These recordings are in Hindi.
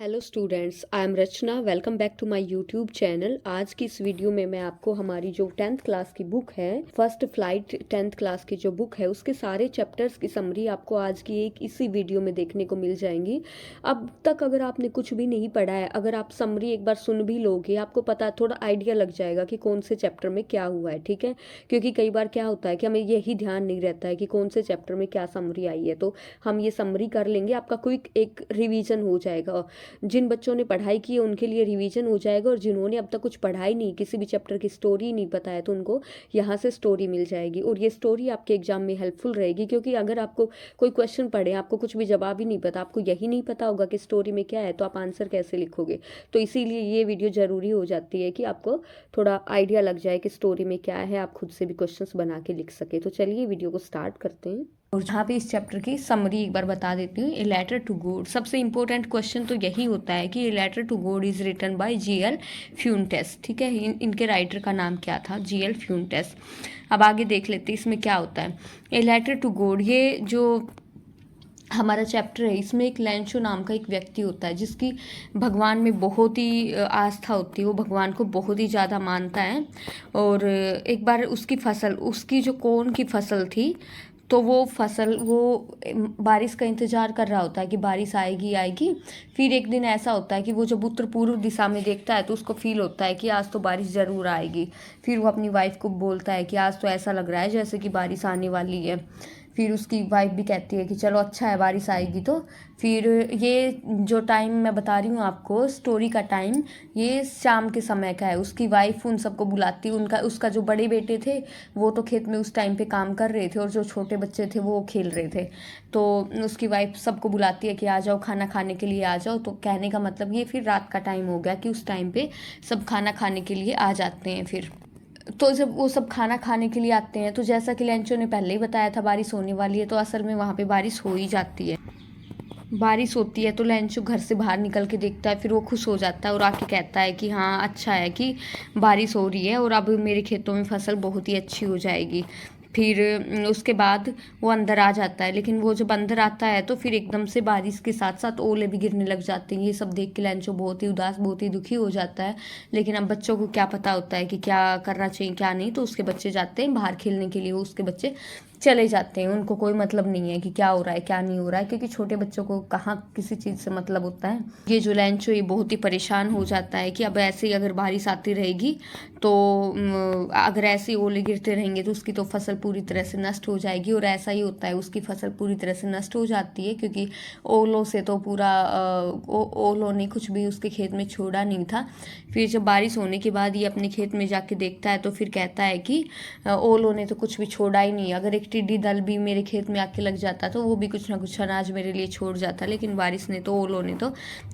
Hello students, I am Rachna. Welcome back to my YouTube channel. आज की इस वीडियो में मैं आपको हमारी जो 10th क्लास की बुक है, फर्स्ट फ्लाइट 10th क्लास की जो बुक है, उसके सारे चैप्टर्स की समरी आपको आज की एक इसी वीडियो में देखने को मिल जाएंगी। अब तक अगर आपने कुछ भी नहीं पढ़ा है, अगर आप समरी एक बार सुन भी लोगे, आपको पता थोड़ा आइडिया लग जाएगा कि कौन से चैप्टर में क्या हुआ है। ठीक है, क्योंकि कई बार क्या होता है कि हमें यही ध्यान नहीं रहता है कि कौन से चैप्टर में क्या समरी आई है। तो हम ये समरी कर लेंगे, आपका क्विक एक रिवीजन हो जाएगा। जिन बच्चों ने पढ़ाई की है उनके लिए रिवीजन हो जाएगा, और जिन्होंने अब तक कुछ पढ़ाई नहीं, किसी भी चैप्टर की स्टोरी नहीं पता है, तो उनको यहाँ से स्टोरी मिल जाएगी। और ये स्टोरी आपके एग्जाम में हेल्पफुल रहेगी, क्योंकि अगर आपको कोई क्वेश्चन पढ़े, आपको कुछ भी जवाब ही नहीं पता, आपको यही नहीं पता होगा कि स्टोरी में क्या है, तो आप आंसर कैसे लिखोगे। तो इसीलिए ये वीडियो ज़रूरी हो जाती है कि आपको थोड़ा आइडिया लग जाए कि स्टोरी में क्या है, आप खुद से भी क्वेश्चंस बना के लिख सके। तो चलिए वीडियो को स्टार्ट करते हैं। और जहाँ पे इस चैप्टर की समरी एक बार बता देती हूँ। ए लेटर टू गॉड, सबसे इंपॉर्टेंट क्वेश्चन तो यही होता है कि a letter to God is written by G L Fuentes. ठीक है, इनके राइटर का नाम क्या था? G L Fuentes. अब आगे देख लेते हैं इसमें क्या होता है। ए लेटर टू गॉड, ये जो हमारा चैप्टर है, इसमें एक लेंचो नाम का एक व्यक्ति होता है जिसकी भगवान में बहुत ही आस्था होती है। वो भगवान को बहुत ही ज़्यादा मानता है। और एक बार उसकी फसल, उसकी जो कॉर्न की फसल थी, तो वो फसल, वो बारिश का इंतज़ार कर रहा होता है कि बारिश आएगी आएगी। फिर एक दिन ऐसा होता है कि वो जब उत्तर पूर्व दिशा में देखता है तो उसको फील होता है कि आज तो बारिश ज़रूर आएगी। फिर वो अपनी वाइफ को बोलता है कि आज तो ऐसा लग रहा है जैसे कि बारिश आने वाली है। फिर उसकी वाइफ भी कहती है कि चलो अच्छा है, बारिश आएगी। तो फिर ये जो टाइम मैं बता रही हूँ आपको, स्टोरी का टाइम, ये शाम के समय का है। उसकी वाइफ उन सबको बुलाती है। उसका जो बड़े बेटे थे वो तो खेत में उस टाइम पे काम कर रहे थे, और जो छोटे बच्चे थे वो खेल रहे थे। तो उसकी वाइफ सबको बुलाती है कि आ जाओ, खाना खाने के लिए आ जाओ। तो कहने का मतलब ये फिर रात का टाइम हो गया कि उस टाइम पे सब खाना खाने के लिए आ जाते हैं। फिर तो जब वो सब खाना खाने के लिए आते हैं, तो जैसा कि लेंचो ने पहले ही बताया था बारिश होने वाली है, तो असल में वहाँ पे बारिश हो ही जाती है। बारिश होती है तो लेंचो घर से बाहर निकल के देखता है। फिर वो खुश हो जाता है और आके कहता है कि हाँ, अच्छा है कि बारिश हो रही है और अब मेरे खेतों में फसल बहुत ही अच्छी हो जाएगी। फिर उसके बाद वो अंदर आ जाता है। लेकिन वो जब अंदर आता है तो फिर एकदम से बारिश के साथ साथ ओले भी गिरने लग जाते हैं। ये सब देख के लेंचो बहुत ही उदास, बहुत ही दुखी हो जाता है। लेकिन अब बच्चों को क्या पता होता है कि क्या करना चाहिए क्या नहीं। तो उसके बच्चे जाते हैं बाहर खेलने के लिए, उसके बच्चे चले जाते हैं। उनको कोई मतलब नहीं है कि क्या हो रहा है क्या नहीं हो रहा है, क्योंकि छोटे बच्चों को कहाँ किसी चीज़ से मतलब होता है। ये जो लेंचो, ये बहुत ही परेशान हो जाता है कि अब ऐसे ही अगर बारिश आती रहेगी तो अगर ऐसे ही ओले गिरते रहेंगे तो उसकी तो फसल पूरी तरह से नष्ट हो जाएगी। और ऐसा ही होता है, उसकी फसल पूरी तरह से नष्ट हो जाती है, क्योंकि ओलों से तो पूरा ओलों ने कुछ भी उसके खेत में छोड़ा नहीं था। फिर जब बारिश होने के बाद ये अपने खेत में जाके देखता है तो फिर कहता है कि ओलों ने तो कुछ भी छोड़ा ही नहीं। अगर एक टिड्डी दल भी मेरे खेत में आके लग जाता तो वो भी कुछ ना कुछ अनाज मेरे लिए छोड़ जाता, लेकिन बारिश ने तो, ओलों ने तो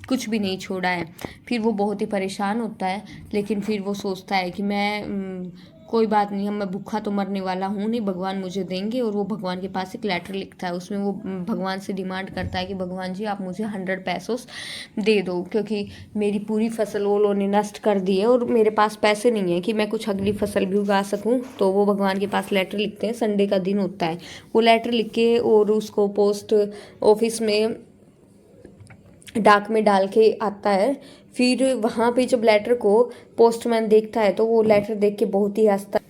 कुछ भी नहीं छोड़ा है। फिर वो बहुत ही परेशान होता है। लेकिन फिर वो सोचता है कि मैं कोई बात नहीं, मैं भूखा तो मरने वाला हूँ नहीं, भगवान मुझे देंगे। और वो भगवान के पास एक लेटर लिखता है। उसमें वो भगवान से डिमांड करता है कि भगवान जी, आप मुझे 100 पैसोस दे दो, क्योंकि मेरी पूरी फसल ओलों ने नष्ट कर दी है और मेरे पास पैसे नहीं है कि मैं कुछ अगली फसल भी उगा सकूं। तो वो भगवान के पास लेटर लिखते हैं। संडे का दिन होता है। वो लेटर लिख के और उसको पोस्ट ऑफिस में, डाक में डाल के आता है। फिर वहाँ पे जब लेटर को पोस्टमैन देखता है तो वो लेटर देख के बहुत ही हंसता है।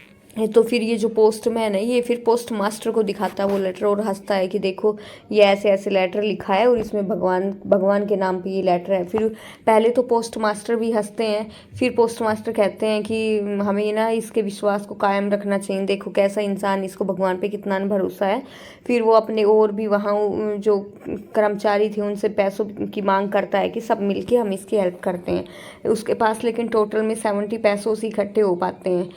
तो फिर ये जो पोस्टमैन है, ये फिर पोस्ट मास्टर को दिखाता है वो लेटर और हंसता है कि देखो, ये ऐसे ऐसे लेटर लिखा है और इसमें भगवान के नाम पे ये लेटर है। फिर पहले तो पोस्ट मास्टर भी हंसते हैं। फिर पोस्ट मास्टर कहते हैं कि हमें ना इसके विश्वास को कायम रखना चाहिए, देखो कैसा इंसान, इसको भगवान पे कितना भरोसा है। फिर वो अपने और भी वहाँ जो कर्मचारी थे उनसे पैसों की मांग करता है कि सब मिलके हम इसकी हेल्प करते हैं। उसके पास लेकिन टोटल में 70 पैसों से इकट्ठे हो पाते हैं।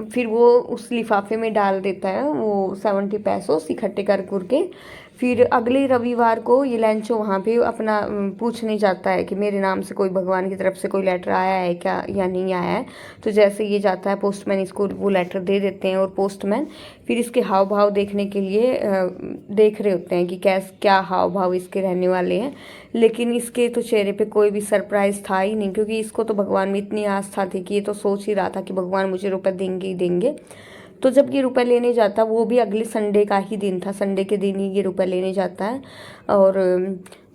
फिर वो उस लिफाफे में डाल देता है वो 70 पैसों इकट्ठे कर के। फिर अगले रविवार को ये लेंचो वहाँ पे अपना पूछने जाता है कि मेरे नाम से कोई भगवान की तरफ से कोई लेटर आया है क्या या नहीं आया है। तो जैसे ये जाता है, पोस्टमैन इसको वो लेटर दे देते हैं। और पोस्टमैन फिर इसके हाव भाव देखने के लिए देख रहे होते हैं कि क्या हाव भाव इसके रहने वाले हैं। लेकिन इसके तो चेहरे पे कोई भी सरप्राइज था ही नहीं, क्योंकि इसको तो भगवान में इतनी आस्था थी कि ये तो सोच ही रहा था कि भगवान मुझे रुपए देंगे ही देंगे। तो जब ये रुपए लेने जाता, वो भी अगले संडे का ही दिन था, संडे के दिन ही ये रुपए लेने जाता है। और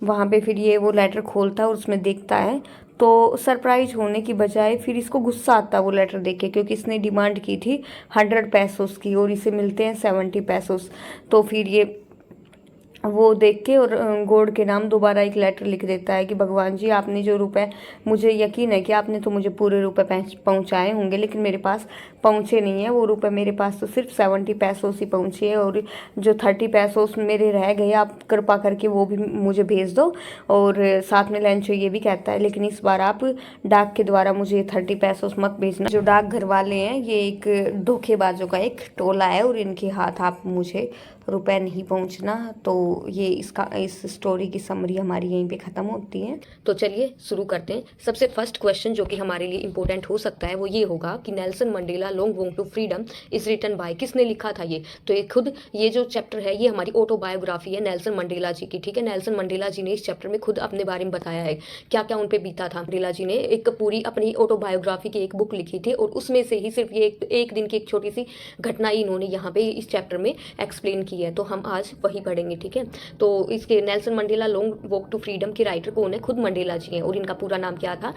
वहाँ पे फिर ये वो लेटर खोलता है और उसमें देखता है, तो सरप्राइज होने की बजाय फिर इसको गुस्सा आता है वो लेटर देख के, क्योंकि इसने डिमांड की थी 100 पैसोस की और इसे मिलते हैं 70 पैसोस। तो फिर ये वो देख के और गॉड के नाम दोबारा एक लेटर लिख देता है कि भगवान जी, आपने जो रुपए, मुझे यकीन है कि आपने तो मुझे पूरे रुपए पहुंचाए होंगे, लेकिन मेरे पास पहुंचे नहीं है वो रुपए, मेरे पास तो सिर्फ 70 पैसों ही पहुंचे है, और जो 30 पैसों मेरे रह गए आप कृपा करके वो भी मुझे भेज दो। और साथ में लंचो ये भी कहता है, लेकिन इस बार आप डाक के द्वारा मुझे 30 पैसों मत भेजना। जो डाक घर वाले हैं ये एक धोखेबाजों का एक टोला है और इनके हाथ आप मुझे रुपए नहीं पहुंचना। तो ये इस स्टोरी की समरी हमारी यहीं पे ख़त्म होती है। तो चलिए शुरू करते हैं। सबसे फर्स्ट क्वेश्चन जो कि हमारे लिए इंपॉर्टेंट हो सकता है वो ये होगा कि Nelson Mandela Long Walk to Freedom is written by, किसने लिखा था ये? तो ये खुद ये जो चैप्टर है ये हमारी ऑटोबायोग्राफी है नेल्सन मंडेला जी की, ठीक है। नेल्सन मंडेला जी ने इस चैप्टर में खुद अपने बारे में बताया है क्या क्या उन पर बीता था। मंडेला जी ने एक पूरी अपनी ऑटोबायोग्राफी की एक बुक लिखी थी और उसमें से ही सिर्फ ये एक दिन की एक छोटी सी घटना ही इन्होंने यहाँ पे इस चैप्टर में एक्सप्लेन की है, तो हम आज वही पढ़ेंगे, ठीक है। तो इसके Nelson Mandela Long Walk to Freedom के राइटर कौन है? खुद मंडेला जी हैं और इनका पूरा नाम क्या था?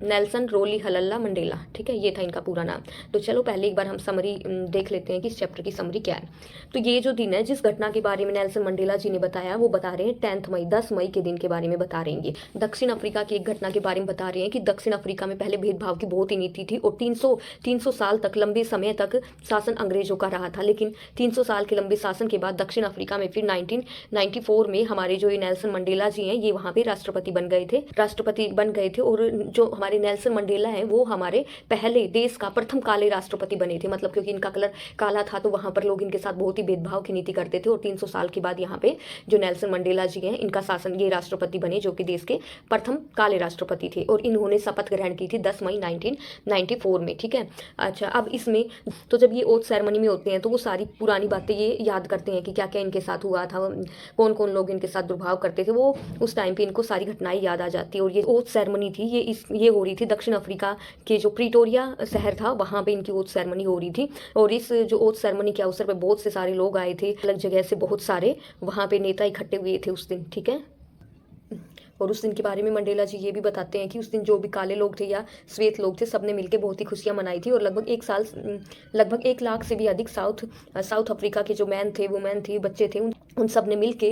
नेल्सन रोली हलल्ला मंडेला, ठीक है, ये था इनका पूरा नाम। तो चलो पहले एक बार हम समरी देख लेते हैं कि इस चैप्टर की समरी क्या है। तो ये जो दिन है जिस घटना के बारे में नेल्सन मंडेला जी ने बताया वो बता रहे हैं 10 मई 10 मई के दिन के बारे में बता रहे हैं। दक्षिण अफ्रीका की एक घटना के बारे में बता रहे हैं कि दक्षिण अफ्रीका में पहले भेदभाव की बहुत ही नीति थी और 300 साल तक, लंबे समय तक शासन अंग्रेजों का रहा था। लेकिन 300 साल के लंबे शासन के बाद दक्षिण अफ्रीका में फिर 1994 में हमारे जो ये नेल्सन मंडेला जी हैं ये वहाँ पे राष्ट्रपति बन गए थे और जो हमारे नेल्सन मंडेला हैं वो हमारे पहले देश का प्रथम काले राष्ट्रपति बने थे। मतलब क्योंकि इनका कलर काला था तो वहाँ पर लोग इनके साथ बहुत ही भेदभाव की नीति करते थे और 300 साल के बाद यहाँ पे जो नेल्सन मंडेला जी हैं इनका शासन, ये राष्ट्रपति बने जो कि देश के प्रथम काले राष्ट्रपति थे और इन्होंने शपथ ग्रहण की थी 10 मई 1994 में, ठीक है। अच्छा, अब इसमें तो जब ये ओथ सेरेमनी में होते हैं तो वो सारी पुरानी बातें ये याद करते हैं कि क्या क्या इनके साथ हुआ था, कौन कौन लोग इनके साथ दुर्भाव करते थे, वो उस टाइम पे इनको सारी घटनाएं याद आ जाती है। और ये ओथ सेरेमनी थी ये हो रही थी दक्षिण अफ्रीका के जो प्रिटोरिया शहर था वहाँ पे इनकी ओथ सेरेमनी हो रही थी। और इस जो ओथ सेरेमनी के अवसर पे बहुत से सारे लोग आए थे, अलग जगह से बहुत सारे वहाँ पे नेता इकट्ठे हुए थे उस दिन, ठीक है। और उस दिन के बारे में मंडेला जी ये भी बताते हैं कि उस दिन जो भी काले लोग थे या श्वेत लोग थे सबने मिलकर बहुत ही खुशियां मनाई थी और लगभग 1 लाख से भी अधिक साउथ अफ्रीका के जो मैन थे, वुमेन थी, बच्चे थे, उन सब ने मिल के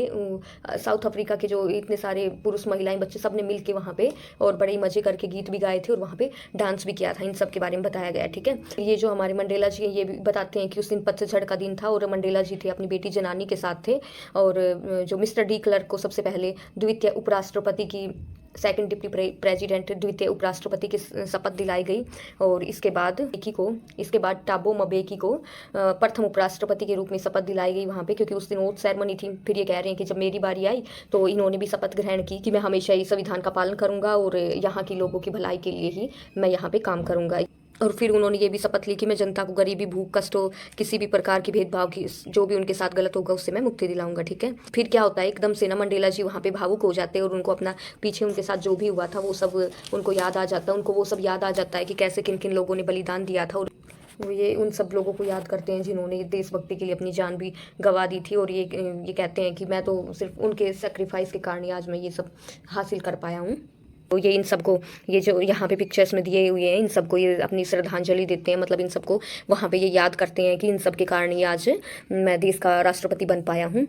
साउथ अफ्रीका के जो इतने सारे पुरुष, महिलाएं, बच्चे सब ने मिल के वहाँ पे और बड़े ही मजे करके गीत भी गाए थे और वहाँ पे डांस भी किया था। इन सब के बारे में बताया गया, ठीक है। ये जो हमारे मंडेला जी ये भी बताते हैं कि उस दिन पतझड़ का दिन था और मंडेला जी थे अपनी बेटी जनानी के साथ थे और जो मिस्टर डी क्लर्क को सबसे पहले द्वितीय उपराष्ट्रपति की, सेकंड डिप्टी प्रेसिडेंट, द्वितीय उपराष्ट्रपति की शपथ दिलाई गई और इसके बाद टाबो मबेकी को प्रथम उपराष्ट्रपति के रूप में शपथ दिलाई गई वहाँ पे, क्योंकि उस दिन ओथ सेरेमनी थी। फिर ये कह रहे हैं कि जब मेरी बारी आई तो इन्होंने भी शपथ ग्रहण की कि मैं हमेशा इस संविधान का पालन करूँगा और यहाँ के लोगों की भलाई के लिए ही मैं यहाँ पे काम करूँगा। और फिर उन्होंने ये भी शपथ ली कि मैं जनता को गरीबी, भूख, कष्ट हो, किसी भी प्रकार की भेदभाव की, जो भी उनके साथ गलत होगा उससे मैं मुक्ति दिलाऊंगा, ठीक है। फिर क्या होता है, एकदम से ना मंडेला जी वहाँ पे भावुक हो जाते हैं और उनको अपना पीछे उनके साथ जो भी हुआ था वो सब उनको याद आ जाता है। उनको वो सब याद आ जाता है कि कैसे किन किन लोगों ने बलिदान दिया था और वो ये उन सब लोगों को याद करते हैं जिन्होंने देशभक्ति के लिए अपनी जान भी गंवा दी थी। और ये कहते हैं कि मैं तो सिर्फ उनके सेक्रीफाइस के कारण ही आज मैं ये सब हासिल कर पाया हूँ। तो ये इन सबको, ये जो यहाँ पे पिक्चर्स में दिए हुए हैं, इन सबको ये अपनी श्रद्धांजलि देते हैं। मतलब इन सबको वहाँ पे ये याद करते हैं कि इन सब के कारण ही आज मैं देश का राष्ट्रपति बन पाया हूँ।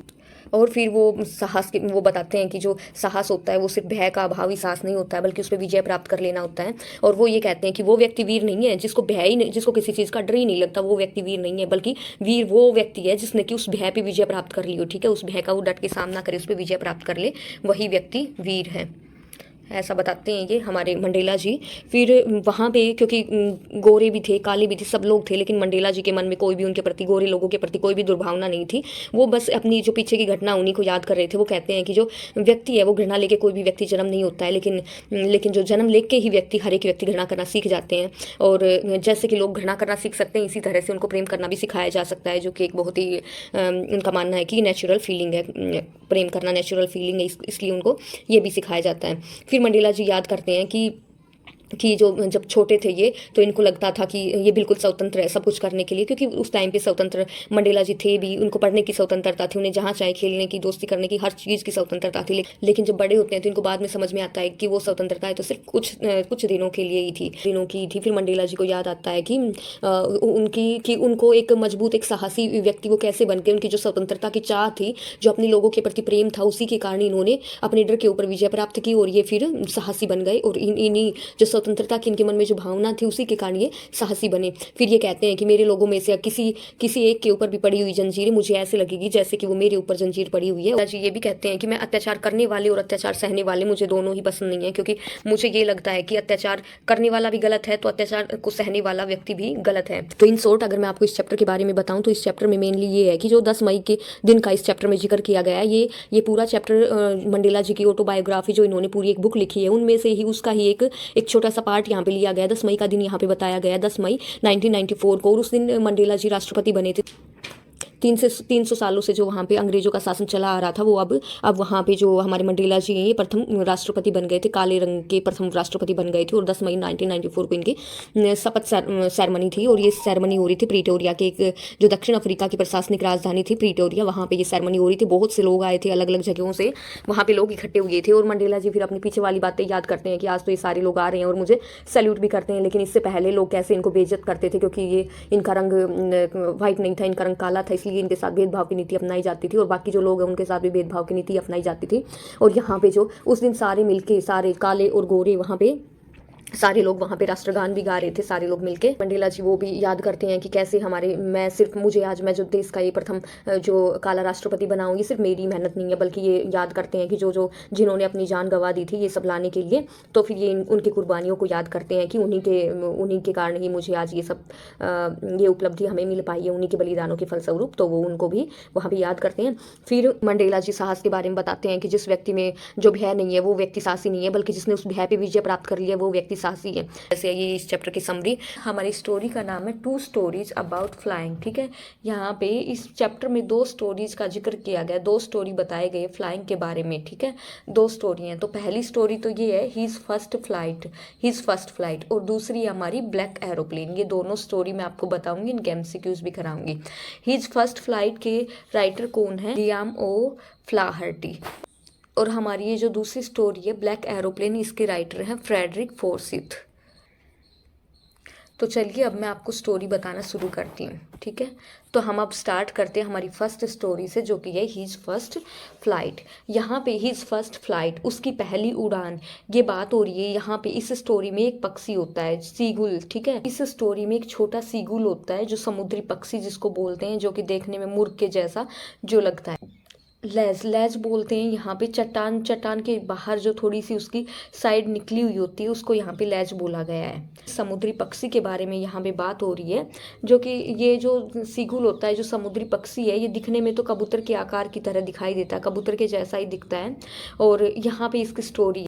और फिर वो बताते हैं कि जो साहस होता है वो सिर्फ भय का अभावी साहस नहीं होता है, बल्कि उस पर विजय प्राप्त कर लेना होता है। और वो ये कहते हैं कि वो व्यक्ति वीर नहीं है जिसको भय ही नहीं, जिसको किसी चीज़ का डर ही नहीं लगता, वो व्यक्ति वीर नहीं है, बल्कि वीर वो व्यक्ति है जिसने कि उस भय पे विजय प्राप्त कर ली हो, ठीक है। उस भय का वो डट के सामना करे, उस पर विजय प्राप्त कर ले, वही व्यक्ति वीर है, ऐसा बताते हैं ये हमारे मंडेला जी। फिर वहाँ पे क्योंकि गोरे भी थे, काले भी थे, सब लोग थे, लेकिन मंडेला जी के मन में कोई भी उनके प्रति, गोरे लोगों के प्रति कोई भी दुर्भावना नहीं थी। वो बस अपनी जो पीछे की घटना उन्हीं को याद कर रहे थे। वो कहते हैं कि जो व्यक्ति है वो घृणा लेके कोई भी व्यक्ति जन्म नहीं होता है, लेकिन जो जन्म लेके ही व्यक्ति, हर एक व्यक्ति घृणा करना सीख जाते हैं। और जैसे कि लोग घृणा करना सीख सकते हैं इसी तरह से उनको प्रेम करना भी सिखाया जा सकता है, जो कि एक बहुत ही उनका मानना है कि नेचुरल फीलिंग है, प्रेम करना नेचुरल फीलिंग है, इसलिए उनको ये भी सिखाया जाता है। फिर मंडेला जी याद करते हैं कि कि जो जब छोटे थे ये, तो इनको लगता था कि ये बिल्कुल स्वतंत्र है सब कुछ करने के लिए, क्योंकि उस टाइम पे स्वतंत्र मंडेला जी थे भी, उनको पढ़ने की स्वतंत्रता थी, उन्हें जहाँ चाहे खेलने की, दोस्ती करने की, हर चीज़ की स्वतंत्रता थी। लेकिन जब बड़े होते हैं तो इनको बाद में समझ में आता है कि वो स्वतंत्रता है तो सिर्फ कुछ दिनों के लिए ही थी। फिर मंडेला जी को याद आता है कि उनको एक मजबूत, एक साहसी व्यक्ति वो कैसे बन गए। उनकी जो स्वतंत्रता की चाह थी, जो अपने लोगों के प्रति प्रेम था, उसी के कारण इन्होंने अपने डर के ऊपर विजय प्राप्त की और ये फिर साहसी बन गए। और इन्हीं जो स्वतंत्रता की इनके मन में जो भावना थी, उसी के कारण ये साहसी बने। फिर ये कहते हैं कि मेरे लोगों में से किसी एक के ऊपर भी पड़ी हुई जंजीरें मुझे ऐसे लगेगी जैसे कि वो मेरे ऊपर जंजीर पड़ी हुई है। जी ये भी कहते हैं कि मैं अत्याचार करने वाले और अत्याचार सहने वाले, मुझे दोनों ही पसंद नहीं है, क्योंकि मुझे ये लगता है कि अत्याचार करने वाला भी गलत है तो अत्याचार को सहने वाला व्यक्ति भी गलत है। तो इन शॉर्ट अगर मैं आपको इस चैप्टर के बारे में बताऊं तो इस चैप्टर में मेनली ये है कि जो 10 मई के दिन का इस चैप्टर में जिक्र किया गया है, ये पूरा चैप्टर मंडेला जी की ऑटोबायोग्राफी जो इन्होंने पूरी एक बुक लिखी है, उनमें से ही उसका ही एक छोटा सा पार्ट यहाँ पे लिया गया। 10 मई का दिन यहाँ पे बताया गया, 10 मई 1994 को। और उस दिन मंडेला जी राष्ट्रपति बने थे। 300 सालों से जो वहाँ पे अंग्रेजों का शासन चला आ रहा था, वो अब वहाँ पे जो हमारे मंडेला जी हैं, ये प्रथम राष्ट्रपति बन गए थे, काले रंग के प्रथम राष्ट्रपति बन गए थे। और 10 मई 1994 को इनकी शपथ सेरेमनी थी। और ये सेरेमनी हो रही थी प्रीटोरिया के, एक जो दक्षिण अफ्रीका की प्रशासनिक राजधानी थी प्रीटोरिया, वहाँ पे ये सेरेमनी हो रही थी। बहुत से लोग आए थे, अलग अलग जगहों से वहाँ पे लोग इकट्ठे हुए थे। और मंडेला जी फिर अपने पीछे वाली बातें याद करते हैं कि आज तो ये सारे लोग आ रहे हैं और मुझे सैल्यूट भी करते हैं, लेकिन इससे पहले लोग कैसे इनको बेइज्जत करते थे, क्योंकि ये इनका रंग व्हाइट नहीं था, इनका रंग काला था, इसलिए इनके साथ भेदभाव की नीति अपनाई जाती थी। और बाकी जो लोग हैं उनके साथ भी भेदभाव की नीति अपनाई जाती थी। और यहाँ पे जो उस दिन सारे मिलके, सारे काले और गोरे, वहाँ पे सारे लोग वहाँ पे राष्ट्रगान भी गा रहे थे, सारे लोग मिलके। मंडेला जी वो भी याद करते हैं कि कैसे मैं जो देश का ये प्रथम जो काला राष्ट्रपति बना हूँ, ये सिर्फ मेरी मेहनत नहीं है, बल्कि ये याद करते हैं कि जिन्होंने अपनी जान गंवा दी थी ये सब लाने के लिए, तो फिर ये उनकी कुर्बानियों को याद करते हैं कि उन्हीं के कारण ही मुझे आज ये उपलब्धि हमें मिल पाई है, उन्हीं के बलिदानों के फलस्वरूप। तो वो उनको भी वहाँ पे याद करते हैं। फिर मंडेला जी साहस के बारे में बताते हैं कि जिस व्यक्ति में जो भय नहीं है वो व्यक्ति साहसी नहीं है, बल्कि जिसने उस भय पे विजय प्राप्त कर लिया वो व्यक्ति साहसी है। जैसे ये इस चैप्टर की समरी, हमारी स्टोरी का नाम है 2 स्टोरीज अबाउट फ्लाइंग। ठीक है, यहाँ पे इस चैप्टर में 2 स्टोरीज का जिक्र किया गया, 2 स्टोरी बताए गए फ्लाइंग के बारे में। ठीक है, 2 स्टोरी हैं। तो पहली स्टोरी तो ये है हीज फर्स्ट फ्लाइट, और दूसरी हमारी ब्लैक एरोप्लेन। ये दोनों स्टोरी मैं आपको बताऊंगी, इनके एमसीक्यूज भी कराऊंगी। हीज फर्स्ट फ्लाइट के राइटर कौन है? लियाम ओ फ्लाहर्टी। और हमारी ये जो दूसरी स्टोरी है ब्लैक एरोप्लेन, इसके राइटर हैं फ्रेडरिक फोर्सिथ। तो चलिए अब मैं आपको स्टोरी बताना शुरू करती हूँ। ठीक है, तो हम अब स्टार्ट करते हैं हमारी फर्स्ट स्टोरी से, जो कि है हीज फर्स्ट फ्लाइट। यहाँ पे हीज फर्स्ट फ्लाइट, उसकी पहली उड़ान, ये बात हो रही है। यहाँ पे इस स्टोरी में एक पक्षी होता है, सीगुल। ठीक है, इस स्टोरी में एक छोटा सीगुल होता है, जो समुद्री पक्षी जिसको बोलते हैं, जो कि देखने में मुर्ग के जैसा जो लगता है। लेज बोलते हैं यहाँ पे। चट्टान के बाहर जो थोड़ी सी उसकी साइड निकली हुई होती है, उसको यहाँ पे लेज बोला गया है। समुद्री पक्षी के बारे में यहाँ पे बात हो रही है, जो कि ये जो सीगुल होता है, जो समुद्री पक्षी है, ये दिखने में तो कबूतर के आकार की तरह दिखाई देता है, कबूतर के जैसा ही दिखता है। और यहाँ पे इसकी स्टोरी,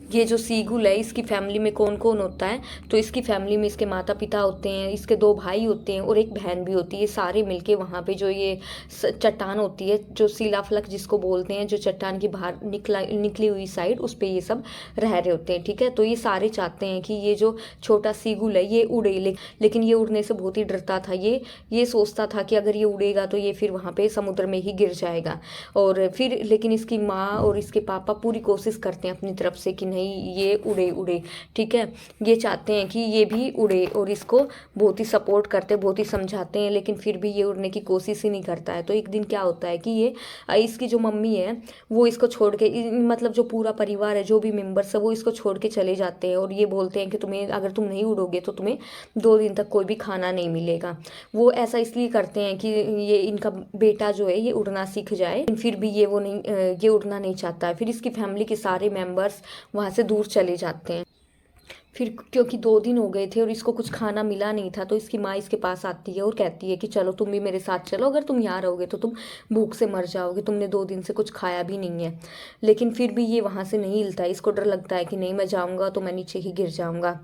ये जो सीगुल है, इसकी फैमिली में कौन कौन होता है? तो इसकी फैमिली में इसके माता पिता होते हैं, इसके 2 भाई होते हैं और एक बहन भी होती है। सारे मिलके वहाँ पे जो ये चट्टान होती है, जो शिलाफलक जिसको बोलते हैं, जो चट्टान की बाहर निकली हुई साइड, उस पर ये सब रह रहे होते हैं। ठीक है, तो ये सारे चाहते हैं कि ये जो छोटा सीगुल है ये उड़े, लेकिन ये उड़ने से बहुत ही डरता था। ये सोचता था कि अगर ये उड़ेगा तो ये फिर वहाँ पे समुद्र में ही गिर जाएगा। और फिर लेकिन इसकी माँ और इसके पापा पूरी कोशिश करते हैं अपनी तरफ से कि नहीं, ये उड़े। ठीक है, ये चाहते हैं कि ये भी उड़े और इसको बहुत ही सपोर्ट करते, बहुत ही समझाते हैं, लेकिन फिर भी ये उड़ने की कोशिश ही नहीं करता है। तो एक दिन क्या होता है कि इसकी जो मम्मी है वो इसको छोड़ के, मतलब जो पूरा परिवार है, जो भी मेंबर्स है, वो इसको छोड़ के चले जाते हैं। और ये बोलते हैं कि अगर तुम नहीं उड़ोगे तो तुम्हें 2 दिन तक कोई भी खाना नहीं मिलेगा। वो ऐसा इसलिए करते हैं कि ये इनका बेटा जो है ये उड़ना सीख जाए, फिर भी ये उड़ना नहीं चाहता है। फिर इसकी फैमिली के सारे मेंबर्स वहाँ से दूर चले जाते हैं। फिर क्योंकि 2 दिन हो गए थे और इसको कुछ खाना मिला नहीं था, तो इसकी माँ इसके पास आती है और कहती है कि चलो तुम भी मेरे साथ चलो, अगर तुम यहाँ रहोगे तो तुम भूख से मर जाओगे, तुमने 2 दिन से कुछ खाया भी नहीं है। लेकिन फिर भी ये वहाँ से नहीं हिलता है, इसको डर लगता है कि नहीं, मैं जाऊँगा तो मैं नीचे ही गिर जाऊँगा।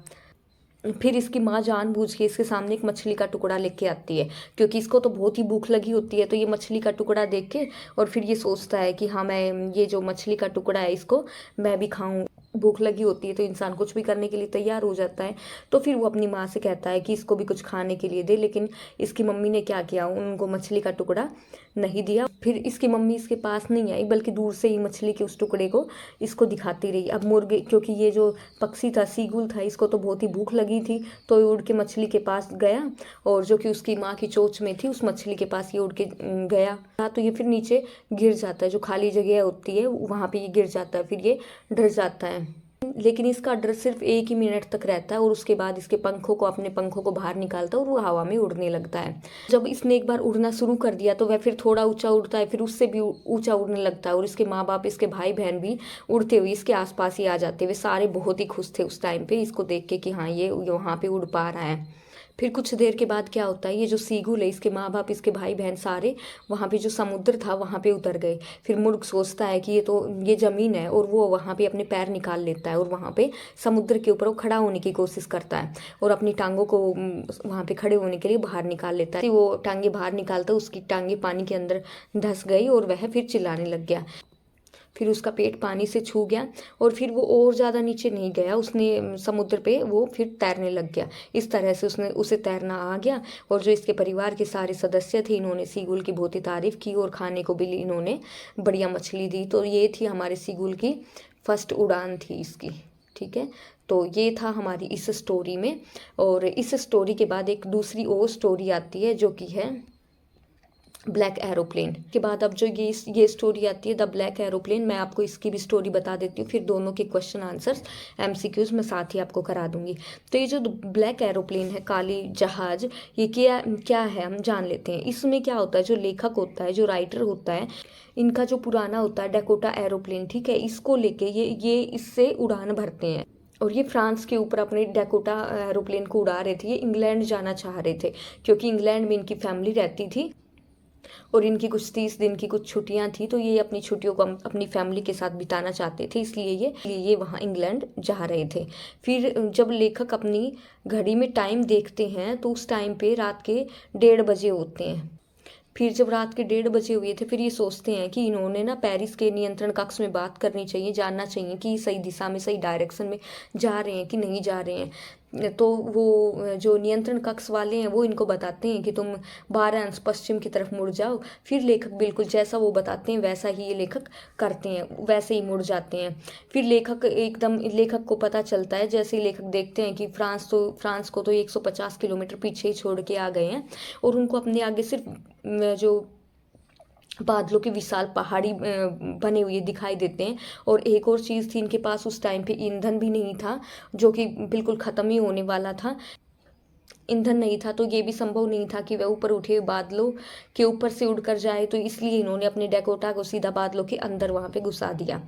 फिर इसकी माँ जानबूझ के इसके सामने एक मछली का टुकड़ा लेके आती है, क्योंकि इसको तो बहुत ही भूख लगी होती है। तो ये मछली का टुकड़ा देख के और फिर ये सोचता है कि हाँ, मैं ये जो मछली का टुकड़ा है इसको मैं भी खाऊं। भूख लगी होती है तो इंसान कुछ भी करने के लिए तैयार हो जाता है। तो फिर वो अपनी माँ से कहता है कि इसको भी कुछ खाने के लिए दे, लेकिन इसकी मम्मी ने क्या किया, उनको मछली का टुकड़ा नहीं दिया। फिर इसकी मम्मी इसके पास नहीं आई, बल्कि दूर से ही मछली के उस टुकड़े को इसको दिखाती रही। अब मुर्गे, क्योंकि ये जो पक्षी था, सीगुल था, इसको तो बहुत ही भूख लगी थी, तो ये उड़ के मछली के पास गया, और जो कि उसकी माँ की चोंच में थी, उस मछली के पास ये उड़ के गया। तो ये फिर नीचे गिर जाता है, जो खाली जगह होती है वहाँ पे ये गिर जाता है, फिर ये डर जाता है। लेकिन इसका डर सिर्फ 1 ही मिनट तक रहता है, और उसके बाद इसके अपने पंखों को बाहर निकालता है और वो हवा में उड़ने लगता है। जब इसने एक बार उड़ना शुरू कर दिया तो वह फिर थोड़ा ऊंचा उड़ता है, फिर उससे भी ऊंचा उड़ने लगता है, और इसके माँ बाप, इसके भाई बहन भी उड़ते हुए इसके आसपास ही आ जाते हैं। वे सारे बहुत ही खुश थे उस टाइम पे इसको देख के कि हाँ, ये वहाँ पे उड़ पा रहा है। फिर कुछ देर के बाद क्या होता है, ये जो सीगुल है, इसके माँ बाप, इसके भाई बहन सारे वहाँ पे जो समुद्र था वहाँ पे उतर गए। फिर मुर्ग सोचता है कि ये ज़मीन है, और वो वहाँ पे अपने पैर निकाल लेता है, और वहाँ पे समुद्र के ऊपर वो खड़ा होने की कोशिश करता है, और अपनी टांगों को वहाँ पे खड़े होने के लिए बाहर निकाल लेता है। वो टांगे बाहर निकालता है, उसकी टांगे पानी के अंदर धंस गई, और वह फिर चिल्लाने लग गया। फिर उसका पेट पानी से छू गया, और फिर वो और ज़्यादा नीचे नहीं गया, उसने समुद्र पे वो फिर तैरने लग गया। इस तरह से उसे तैरना आ गया। और जो इसके परिवार के सारे सदस्य थे, इन्होंने सीगुल की बहुत ही तारीफ़ की, और खाने को भी इन्होंने बढ़िया मछली दी। तो ये थी हमारे सीगुल की फर्स्ट उड़ान थी इसकी। ठीक है, तो ये था हमारी इस स्टोरी में। और इस स्टोरी के बाद एक दूसरी और स्टोरी आती है, जो कि है ब्लैक एरोप्लेन। के बाद अब जो ये स्टोरी आती है द ब्लैक एरोप्लेन, मैं आपको इसकी भी स्टोरी बता देती हूँ, फिर दोनों के क्वेश्चन आंसर्स MCQs मैं साथ ही आपको करा दूंगी। तो ये जो ब्लैक एरोप्लेन है, काली जहाज, ये क्या है हम जान लेते हैं। इसमें क्या होता है, जो लेखक होता है, जो राइटर होता है, इनका जो पुराना होता है डकोटा एरोप्लेन, ठीक है, इसको लेके ये इससे उड़ान भरते हैं। और ये फ्रांस के ऊपर अपने डकोटा एरोप्लेन को उड़ा रहे थे। ये इंग्लैंड जाना चाह रहे थे, क्योंकि इंग्लैंड में इनकी फैमिली रहती थी, और इनकी कुछ 30 दिन की कुछ छुट्टियां थी, तो ये अपनी छुट्टियों को अपनी फैमिली के साथ बिताना चाहते थे, इसलिए ये वहाँ इंग्लैंड जा रहे थे। फिर जब लेखक अपनी घड़ी में टाइम देखते हैं तो उस टाइम पे रात के 1:30 बजे होते हैं। फिर जब रात के 1:30 बजे हुए थे, फिर ये सोचते हैं कि इन्होंने ना पेरिस के नियंत्रण कक्ष में बात करनी चाहिए, जानना चाहिए कि सही दिशा में, सही डायरेक्शन में जा रहे हैं कि नहीं जा रहे हैं। तो वो जो नियंत्रण कक्ष वाले हैं वो इनको बताते हैं कि तुम 12 अंश पश्चिम की तरफ मुड़ जाओ। फिर लेखक बिल्कुल जैसा वो बताते हैं वैसा ही ये लेखक करते हैं, वैसे ही मुड़ जाते हैं। फिर लेखक को पता चलता है, जैसे ही लेखक देखते हैं कि फ्रांस को तो 150 किलोमीटर पीछे ही छोड़ के आ गए हैं, और उनको अपने आगे सिर्फ जो बादलों के विशाल पहाड़ी बने हुए दिखाई देते हैं। और एक और चीज़ थी, इनके पास उस टाइम पे ईंधन भी नहीं था, जो कि बिल्कुल ख़त्म ही होने वाला था। ईंधन नहीं था, तो ये भी संभव नहीं था कि वह ऊपर उठे बादलों के ऊपर से उड़कर जाए, तो इसलिए इन्होंने अपने डकोटा को सीधा बादलों के अंदर वहाँ पे घुसा दिया।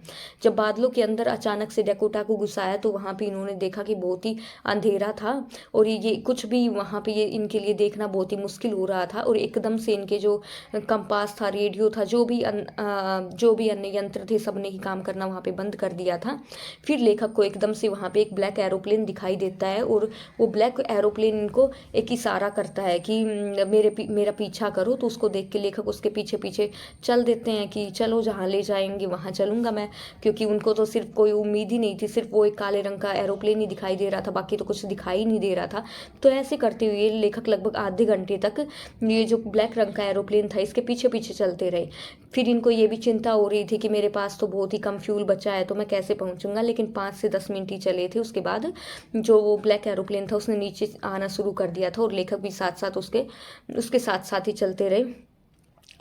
जब बादलों के अंदर अचानक से डकोटा को घुसाया, तो वहाँ पे इन्होंने देखा कि बहुत ही अंधेरा था, और ये कुछ भी वहाँ पे ये इनके लिए देखना बहुत ही मुश्किल हो रहा था। और एकदम से इनके जो कंपास था, रेडियो था, जो भी अन्य यंत्र थे, सब ने ही काम करना वहाँ पे बंद कर दिया था। फिर लेखक को एकदम से वहाँ पे एक ब्लैक एरोप्लेन दिखाई देता है, और वो ब्लैक एरोप्लेन इनको एक इशारा करता है कि मेरा पीछा करो। तो उसको देख के लेखक उसके पीछे पीछे चल देते हैं कि चलो जहाँ ले जाएंगे वहाँ चलूंगा मैं, क्योंकि उनको तो सिर्फ कोई उम्मीद ही नहीं थी, सिर्फ वो एक काले रंग का एरोप्लेन ही दिखाई दे रहा था, बाकी तो कुछ दिखाई नहीं दे रहा था। तो ऐसे करते हुए लेखक लगभग आधे घंटे तक ये जो ब्लैक रंग का एरोप्लेन था इसके पीछे पीछे चलते रहे। फिर इनको ये भी चिंता हो रही थी कि मेरे पास तो बहुत ही कम फ्यूल बचा है, तो मैं कैसे पहुंचूंगा। लेकिन 5 से 10 मिनट ही चले थे, उसके बाद जो वो ब्लैक एरोप्लेन था उसने नीचे आना शुरू कर दिया था, और लेखक भी साथ साथ उसके साथ साथ ही चलते रहे।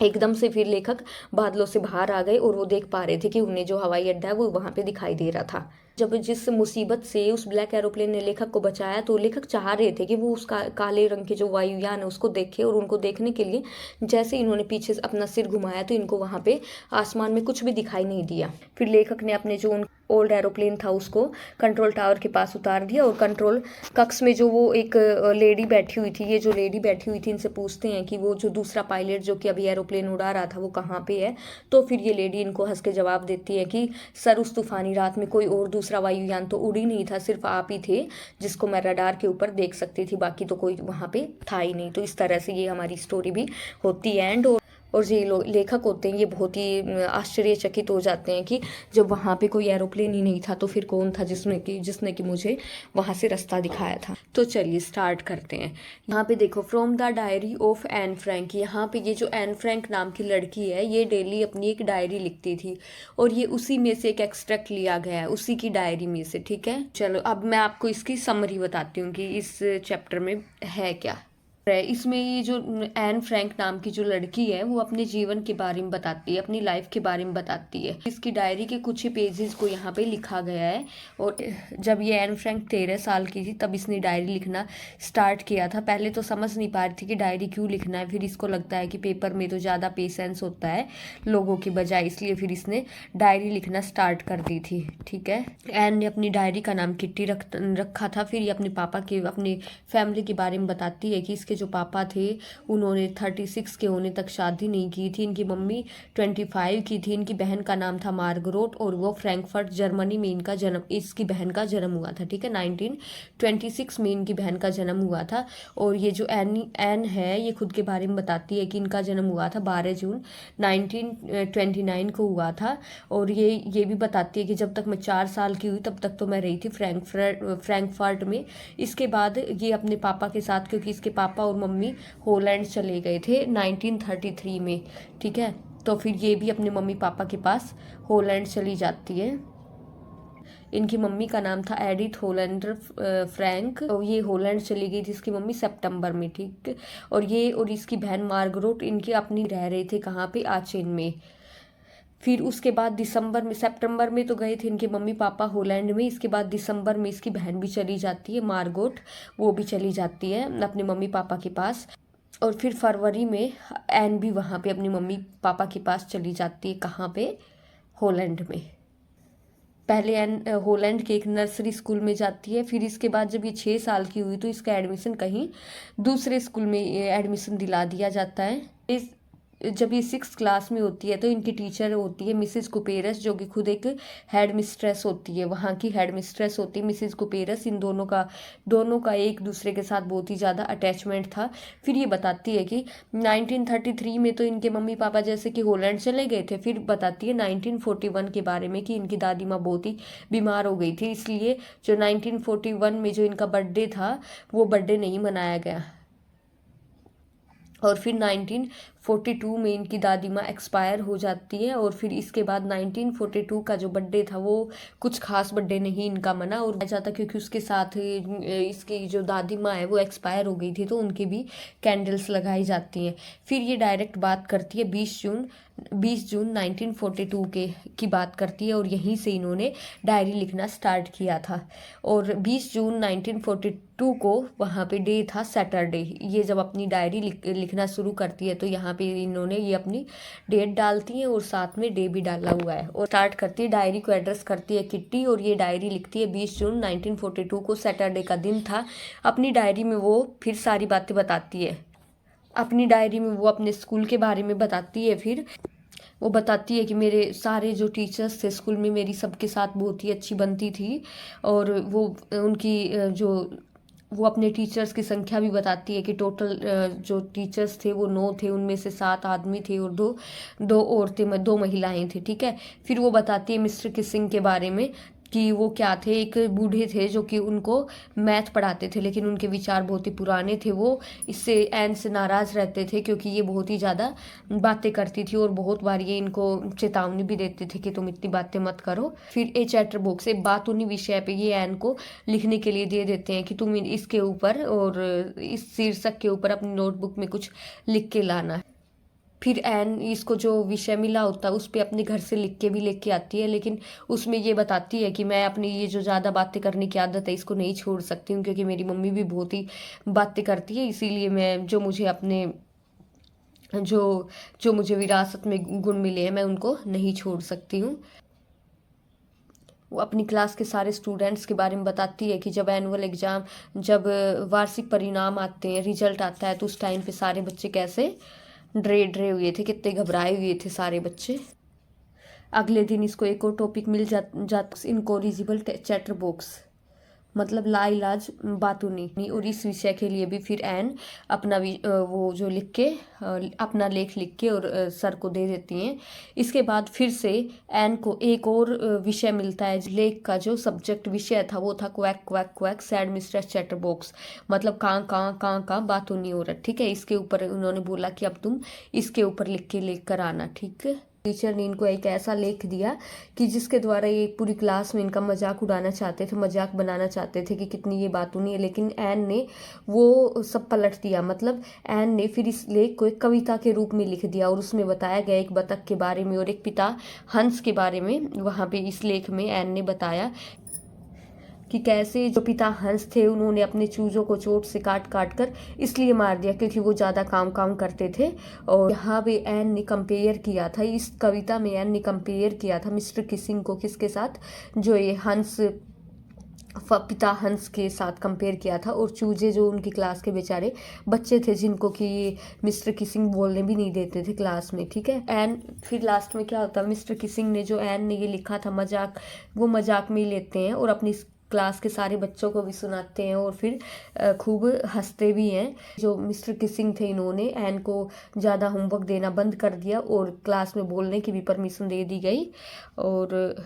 एकदम से फिर लेखक बादलों से बाहर आ गए, और वो देख पा रहे थे कि उन्हें जो हवाई अड्डा है वो वहां पे दिखाई दे रहा था। जब जिस मुसीबत से उस ब्लैक एरोप्लेन ने लेखक को बचाया, तो लेखक चाह रहे थे कि वो उस काले रंग के जो वायुयान है उसको देखे, और उनको देखने के लिए जैसे इन्होंने पीछे से अपना सिर घुमाया, तो इनको वहां पे आसमान में कुछ भी दिखाई नहीं दिया। फिर लेखक ने अपने जो ओल्ड एरोप्लेन था उसको कंट्रोल टावर के पास उतार दिया, और कंट्रोल कक्ष में जो वो एक लेडी बैठी हुई थी, ये जो लेडी बैठी हुई थी, इनसे पूछते हैं कि वो जो दूसरा पायलट जो कि अभी एरोप्लेन उड़ा रहा था वो कहाँ पे है। तो फिर ये लेडी इनको हंस के जवाब देती है कि सर, उस तूफानी रात में कोई और दूसरा वायुयान तो उड़ी नहीं था, सिर्फ आप ही थे जिसको मैं रडार के ऊपर देख सकती थी, बाकी तो कोई वहाँ पे था ही नहीं। तो इस तरह से ये हमारी स्टोरी भी होती है एंड। और ये लेखक होते हैं ये बहुत ही आश्चर्यचकित हो जाते हैं कि जब वहाँ पे कोई एरोप्लेन ही नहीं था तो फिर कौन था जिसने कि मुझे वहाँ से रास्ता दिखाया था। तो चलिए स्टार्ट करते हैं। यहाँ पे देखो, from the diary of Anne Frank. यहाँ पे ये जो एन फ्रैंक नाम की लड़की है ये डेली अपनी एक डायरी लिखती थी और ये उसी में से एक एक्सट्रैक्ट लिया गया है, उसी की डायरी में से। ठीक है, चलो अब मैं आपको इसकी समरी बताती हूँ कि इस चैप्टर में है क्या। इसमें ये जो एन फ्रैंक नाम की जो लड़की है वो अपने जीवन के बारे में बताती है, अपनी लाइफ के बारे में बताती है। इसकी डायरी के कुछ ही पेजेस को यहाँ पे लिखा गया है। और जब ये एन फ्रैंक 13 साल की थी तब इसने डायरी लिखना स्टार्ट किया था। पहले तो समझ नहीं पा रही थी कि डायरी क्यों लिखना है, फिर इसको लगता है कि पेपर में तो ज़्यादा पेशेंस होता है लोगों की बजाय, इसलिए फिर इसने डायरी लिखना स्टार्ट कर दी थी। ठीक है, एन ने अपनी डायरी का नाम किट्टी रखा था। फिर ये अपने पापा के, अपनी फैमिली के बारे में बताती है कि इसके जो पापा थे उन्होंने 36 के होने तक शादी नहीं की थी। इनकी मम्मी 25 की थी। इनकी बहन का नाम था मार्गरोट और वो फ्रैंकफर्ट जर्मनी में इसकी बहन का जन्म हुआ था। ठीक है, 1926 में इनकी बहन का जन्म हुआ था। और ये जो एन है ये खुद के बारे में बताती है कि इनका जन्म हुआ था 12 जून 1929 को हुआ था। और ये भी बताती है कि जब तक मैं 4 साल की हुई तब तक तो मैं रही थी फ्रैंकफर्ट में। इसके बाद ये अपने पापा के साथ, क्योंकि इसके पापा और मम्मी हॉलैंड चले गए थे 1933 में। ठीक है, तो फिर ये भी अपने मम्मी पापा के पास हॉलैंड चली जाती है। इनकी मम्मी का नाम था एडिथ होलैंडर फ्रैंक। और ये हॉलैंड चली गई थी इसकी मम्मी सितंबर में। ठीक, और ये और इसकी बहन मार्गरोट इनकी अपनी रह रहे थे कहाँ पे, आचेन में। फिर उसके बाद सितंबर में तो गए थे इनके मम्मी पापा हॉलैंड में। इसके बाद दिसंबर में इसकी बहन भी चली जाती है मार्गोट, वो भी चली जाती है अपने मम्मी पापा के पास। और फिर फरवरी में एन भी वहाँ पे अपनी मम्मी पापा के पास चली जाती है। कहाँ पे, हॉलैंड में। पहले एन हॉलैंड के एक नर्सरी स्कूल में जाती है। फिर इसके बाद जब ये 6 साल की हुई तो इसका एडमिशन कहीं दूसरे स्कूल में एडमिशन दिला दिया जाता है। जब ये 6th क्लास में होती है तो इनकी टीचर होती है मिसिज कुपेरस, जो कि खुद एक हेड मिस्ट्रेस होती है, वहाँ की हेड मिस्ट्रेस होती है मिसिज कुपेरस। इन दोनों का एक दूसरे के साथ बहुत ही ज़्यादा अटैचमेंट था। फिर ये बताती है कि 1933 में तो इनके मम्मी पापा जैसे कि हॉलैंड चले गए थे। फिर बताती है 1941 के बारे में कि इनकी दादी माँ बहुत ही बीमार हो गई थी, इसलिए जो 1941 में जो इनका बर्थडे था वो बर्थडे नहीं मनाया गया। और फिर 1942 में इनकी दादी माँ एक्सपायर हो जाती है। और फिर इसके बाद 1942 का जो बर्थडे था वो कुछ खास बर्थडे नहीं इनका मना और जाता, क्योंकि उसके साथ इसकी जो दादी माँ है वो एक्सपायर हो गई थी तो उनकी भी कैंडल्स लगाई जाती हैं। फिर ये डायरेक्ट बात करती है 20 जून 1942 की बात करती है और यहीं से इन्होंने डायरी लिखना स्टार्ट किया था। और 20 जून 1942 को वहाँ पे डे था सैटरडे। ये जब अपनी डायरी लिखना शुरू करती है तो यहाँ पे इन्होंने ये अपनी डेट डालती है और साथ में डे भी डाला हुआ है। और स्टार्ट करती है, डायरी को एड्रेस करती है किट्टी। और ये डायरी लिखती है 20 जून 1942 को, सैटरडे का दिन था। अपनी डायरी में वो फिर सारी बातें बताती है। अपनी डायरी में वो अपने स्कूल के बारे में बताती है। फिर वो बताती है कि मेरे सारे जो टीचर्स थे स्कूल में मेरी सबके साथ बहुत ही अच्छी बनती थी। और वो उनकी वो अपने टीचर्स की संख्या भी बताती है कि टोटल जो टीचर्स थे वो 9 थे, उनमें से 7 आदमी थे और दो औरतें, 2 महिलाएं थी। ठीक है, फिर वो बताती है मिस्टर किसिंग के बारे में कि वो क्या थे, एक बूढ़े थे जो कि उनको मैथ पढ़ाते थे, लेकिन उनके विचार बहुत ही पुराने थे। वो इससे एन से नाराज़ रहते थे क्योंकि ये बहुत ही ज़्यादा बातें करती थी और बहुत बार ये इनको चेतावनी भी देते थे कि तुम इतनी बातें मत करो। फिर ए चैटर बॉक्स एक बात उन्हीं विषय पे ये एन को लिखने के लिए दे देते हैं कि तुम इसके ऊपर और इस शीर्षक के ऊपर अपनी नोटबुक में कुछ लिख के लाना। फिर एन इसको जो विषय मिला होता है उस पर अपने घर से लिख के भी लेके आती है, लेकिन उसमें ये बताती है कि मैं अपनी ये जो ज़्यादा बातें करने की आदत है इसको नहीं छोड़ सकती हूँ, क्योंकि मेरी मम्मी भी बहुत ही बातें करती है, इसीलिए मैं जो मुझे अपने जो मुझे विरासत में गुण मिले हैं मैं उनको नहीं छोड़ सकती हूँ। वो अपनी क्लास के सारे स्टूडेंट्स के बारे में बताती है कि जब वार्षिक परिणाम आते हैं, रिजल्ट आता है, तो उस टाइम पे सारे बच्चे कैसे डरे हुए थे, कितने घबराए हुए थे सारे बच्चे। अगले दिन इसको एक और टॉपिक मिल जाता, इनकोरिजिबल चैटर बॉक्स, मतलब लाइलाज बातूनी। और इस विषय के लिए भी फिर एन अपना वो जो लिख के अपना लेख लिख के और सर को दे देती हैं। इसके बाद फिर से एन को एक और विषय मिलता है। लेख का जो सब्जेक्ट विषय था वो था quack quack quack sad mister chatterbox, मतलब कां बातूनी औरत। ठीक है, इसके ऊपर उन्होंने बोला कि अब तुम इसके ऊपर लिख के लेकर आना। ठीक है, टीचर ने इनको एक ऐसा लेख दिया कि जिसके द्वारा ये पूरी क्लास में इनका मजाक उड़ाना चाहते थे, मजाक बनाना चाहते थे कि कितनी ये बातूनी है। लेकिन एन ने वो सब पलट दिया। मतलब एन ने फिर इस लेख को एक कविता के रूप में लिख दिया और उसमें बताया गया एक बतख के बारे में और एक पिता हंस के बारे में। वहाँ पे इस लेख में एन ने बताया कि कैसे जो पिता हंस थे उन्होंने अपने चूजों को चोट से काट काट कर इसलिए मार दिया क्योंकि वो ज़्यादा काम करते थे। और यहाँ पे एन ने कंपेयर किया था, इस कविता में एन ने कंपेयर किया था मिस्टर किसिंग को किसके साथ, जो ये हंस पिता हंस के साथ कंपेयर किया था। और चूजे जो उनकी क्लास के बेचारे बच्चे थे जिनको कि ये मिस्टर किसिंग बोलने भी नहीं देते थे क्लास में। ठीक है, एन फिर लास्ट में क्या होता है, मिस्टर किसिंग ने जो एन ने ये लिखा था मजाक, वो मजाक में लेते हैं और अपनी क्लास के सारे बच्चों को भी सुनाते हैं और फिर खूब हंसते भी हैं। जो मिस्टर किसिंग थे इन्होंने एन को ज़्यादा होमवर्क देना बंद कर दिया और क्लास में बोलने की भी परमिशन दे दी गई। और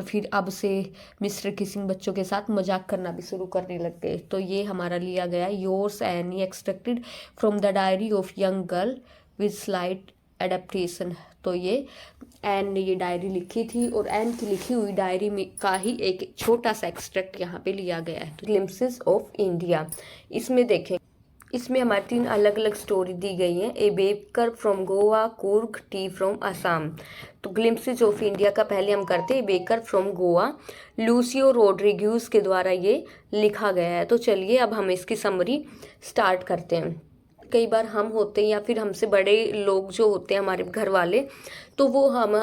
फिर अब से मिस्टर किसिंग बच्चों के साथ मजाक करना भी शुरू करने लग गए। तो ये हमारा लिया गया yours any extracted from the diary of young girl with slight adaptation. तो ये एन ने ये डायरी लिखी थी और एन की लिखी हुई डायरी में का ही एक छोटा सा एक्सट्रैक्ट यहाँ पे लिया गया है। ग्लिम्पसेस ऑफ इंडिया, इसमें देखें, इसमें हमारी 3 अलग अलग स्टोरी दी गई हैं। ए baker from Goa, Coorg T from Assam. तो ग्लिम्पसेस ऑफ इंडिया का पहले हम करते हैं। Baker from Goa, Lucio Rodriguez के द्वारा ये लिखा गया है। तो चलिए अब हम इसकी समरी स्टार्ट करते हैं। कई बार हम होते हैं या फिर हमसे बड़े लोग जो होते हैं हमारे घर वाले, तो वो हम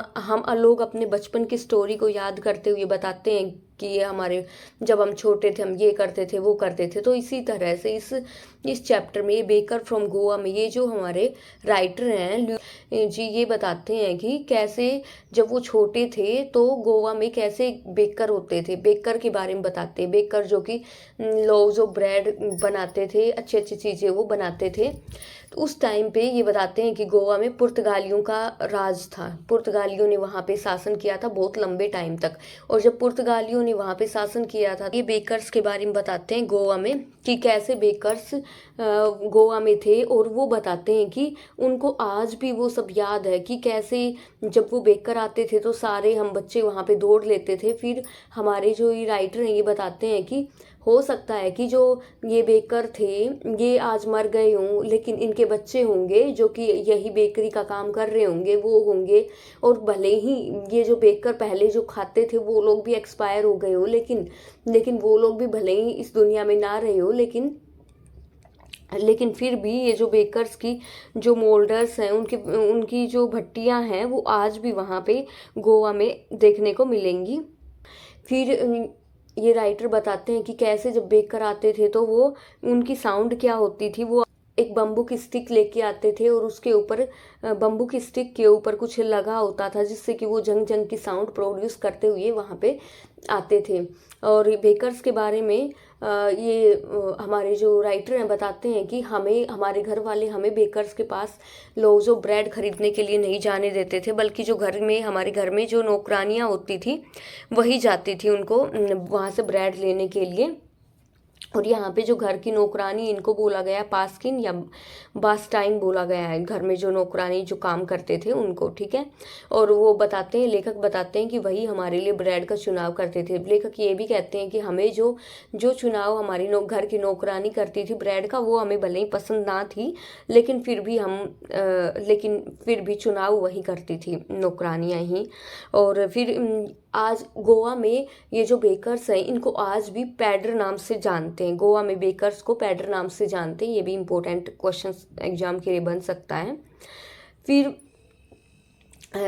लोग अपने बचपन की स्टोरी को याद करते हुए बताते हैं कि ये हमारे जब हम छोटे थे हम ये करते थे वो करते थे। तो इसी तरह से इस चैप्टर में ये बेकर फ्रॉम गोवा में ये जो हमारे राइटर हैं जी ये बताते हैं कि कैसे जब वो छोटे थे तो गोवा में कैसे बेकर होते थे। बेकर के बारे में बताते हैं। बेकर जो कि लोग जो ब्रेड बनाते थे, अच्छी अच्छी चीज़ें वो बनाते थे। तो उस टाइम पे ये बताते हैं कि गोवा में पुर्तगालियों का राज था। पुर्तगालियों ने वहाँ पे शासन किया था बहुत लंबे टाइम तक। और जब पुर्तगालियों ने वहाँ पे शासन किया था, ये बेकर्स के बारे में बताते हैं गोवा में कि कैसे बेकर्स गोवा में थे। और वो बताते हैं कि उनको आज भी वो सब याद है कि कैसे जब वो बेकर आते थे तो सारे हम बच्चे वहाँ पे दौड़ लेते थे। फिर हमारे जो ये राइटर हैं ये बताते हैं कि हो सकता है कि जो ये बेकर थे ये आज मर गए हों, लेकिन इनके बच्चे होंगे जो कि यही बेकरी का काम कर रहे होंगे, वो होंगे। और भले ही ये जो बेकर पहले जो खाते थे वो लोग भी एक्सपायर हो गए हो, लेकिन वो लोग भी भले ही इस दुनिया में ना रहे हो, लेकिन फिर भी ये जो बेकर्स की जो मोल्डर्स हैं उनकी जो भट्टियां हैं वो आज भी वहाँ पे गोवा में देखने को मिलेंगी। फिर ये राइटर बताते हैं कि कैसे जब बेकर आते थे तो वो उनकी साउंड क्या होती थी। वो एक बम्बू की स्टिक लेके आते थे और उसके ऊपर बम्बू की स्टिक के ऊपर कुछ लगा होता था जिससे कि वो जंग जंग की साउंड प्रोड्यूस करते हुए वहाँ पे आते थे। और बेकर्स के बारे में ये हमारे जो राइटर हैं बताते हैं कि हमारे घर वाले हमें बेकर्स के पास लोग जो ब्रेड खरीदने के लिए नहीं जाने देते थे, बल्कि जो हमारे घर में जो नौकरानियाँ होती थी वही जाती थी उनको वहाँ से ब्रेड लेने के लिए। और यहाँ पे जो घर की नौकरानी इनको बोला गया पास्किन या बास्टाइन बोला गया है, घर में जो नौकरानी जो काम करते थे उनको। ठीक है, और वो बताते हैं, लेखक बताते हैं कि वही हमारे लिए ब्रेड का चुनाव करते थे। लेखक ये भी कहते हैं कि हमें जो चुनाव हमारी घर की नौकरानी करती थी ब्रेड का, वो हमें भले ही पसंद ना थी, लेकिन फिर भी चुनाव वही करती थी नौकरानियाँ ही। और फिर आज गोवा में ये जो बेकर्स हैं इनको आज भी पैडर नाम से जानते हैं। गोवा में बेकर्स को पैडर नाम से जानते हैं। ये भी इम्पोर्टेंट क्वेश्चन एग्जाम के लिए बन सकता है।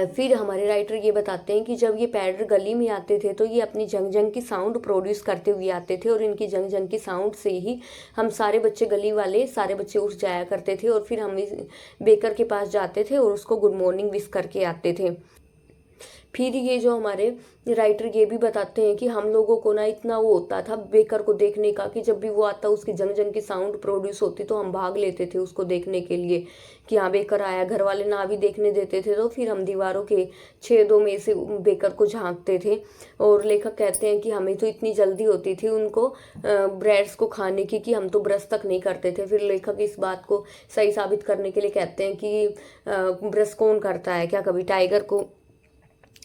फिर हमारे राइटर ये बताते हैं कि जब ये पैडर गली में आते थे तो ये अपनी जंग जंग की साउंड प्रोड्यूस करते हुए आते थे। और इनकी जंग जंग की साउंड से ही हम सारे बच्चे गली वाले सारे बच्चे उठ जाया करते थे और फिर हम बेकर के पास जाते थे और उसको गुड मॉर्निंग विश करके आते थे। फिर ये जो हमारे राइटर ये भी बताते हैं कि हम लोगों को ना इतना वो होता था बेकर को देखने का कि जब भी वो आता उसकी जंग जंग की साउंड प्रोड्यूस होती तो हम भाग लेते थे उसको देखने के लिए कि हाँ बेकर आया। घर वाले ना भी देखने देते थे तो फिर हम दीवारों के छेदों में से बेकर को झांकते थे। और लेखक कहते हैं कि हमें तो इतनी जल्दी होती थी उनको ब्रेड्स को खाने की कि हम तो ब्रश तक नहीं करते थे। फिर लेखक इस बात को सही साबित करने के लिए कहते हैं कि ब्रश कौन करता है, क्या कभी टाइगर को।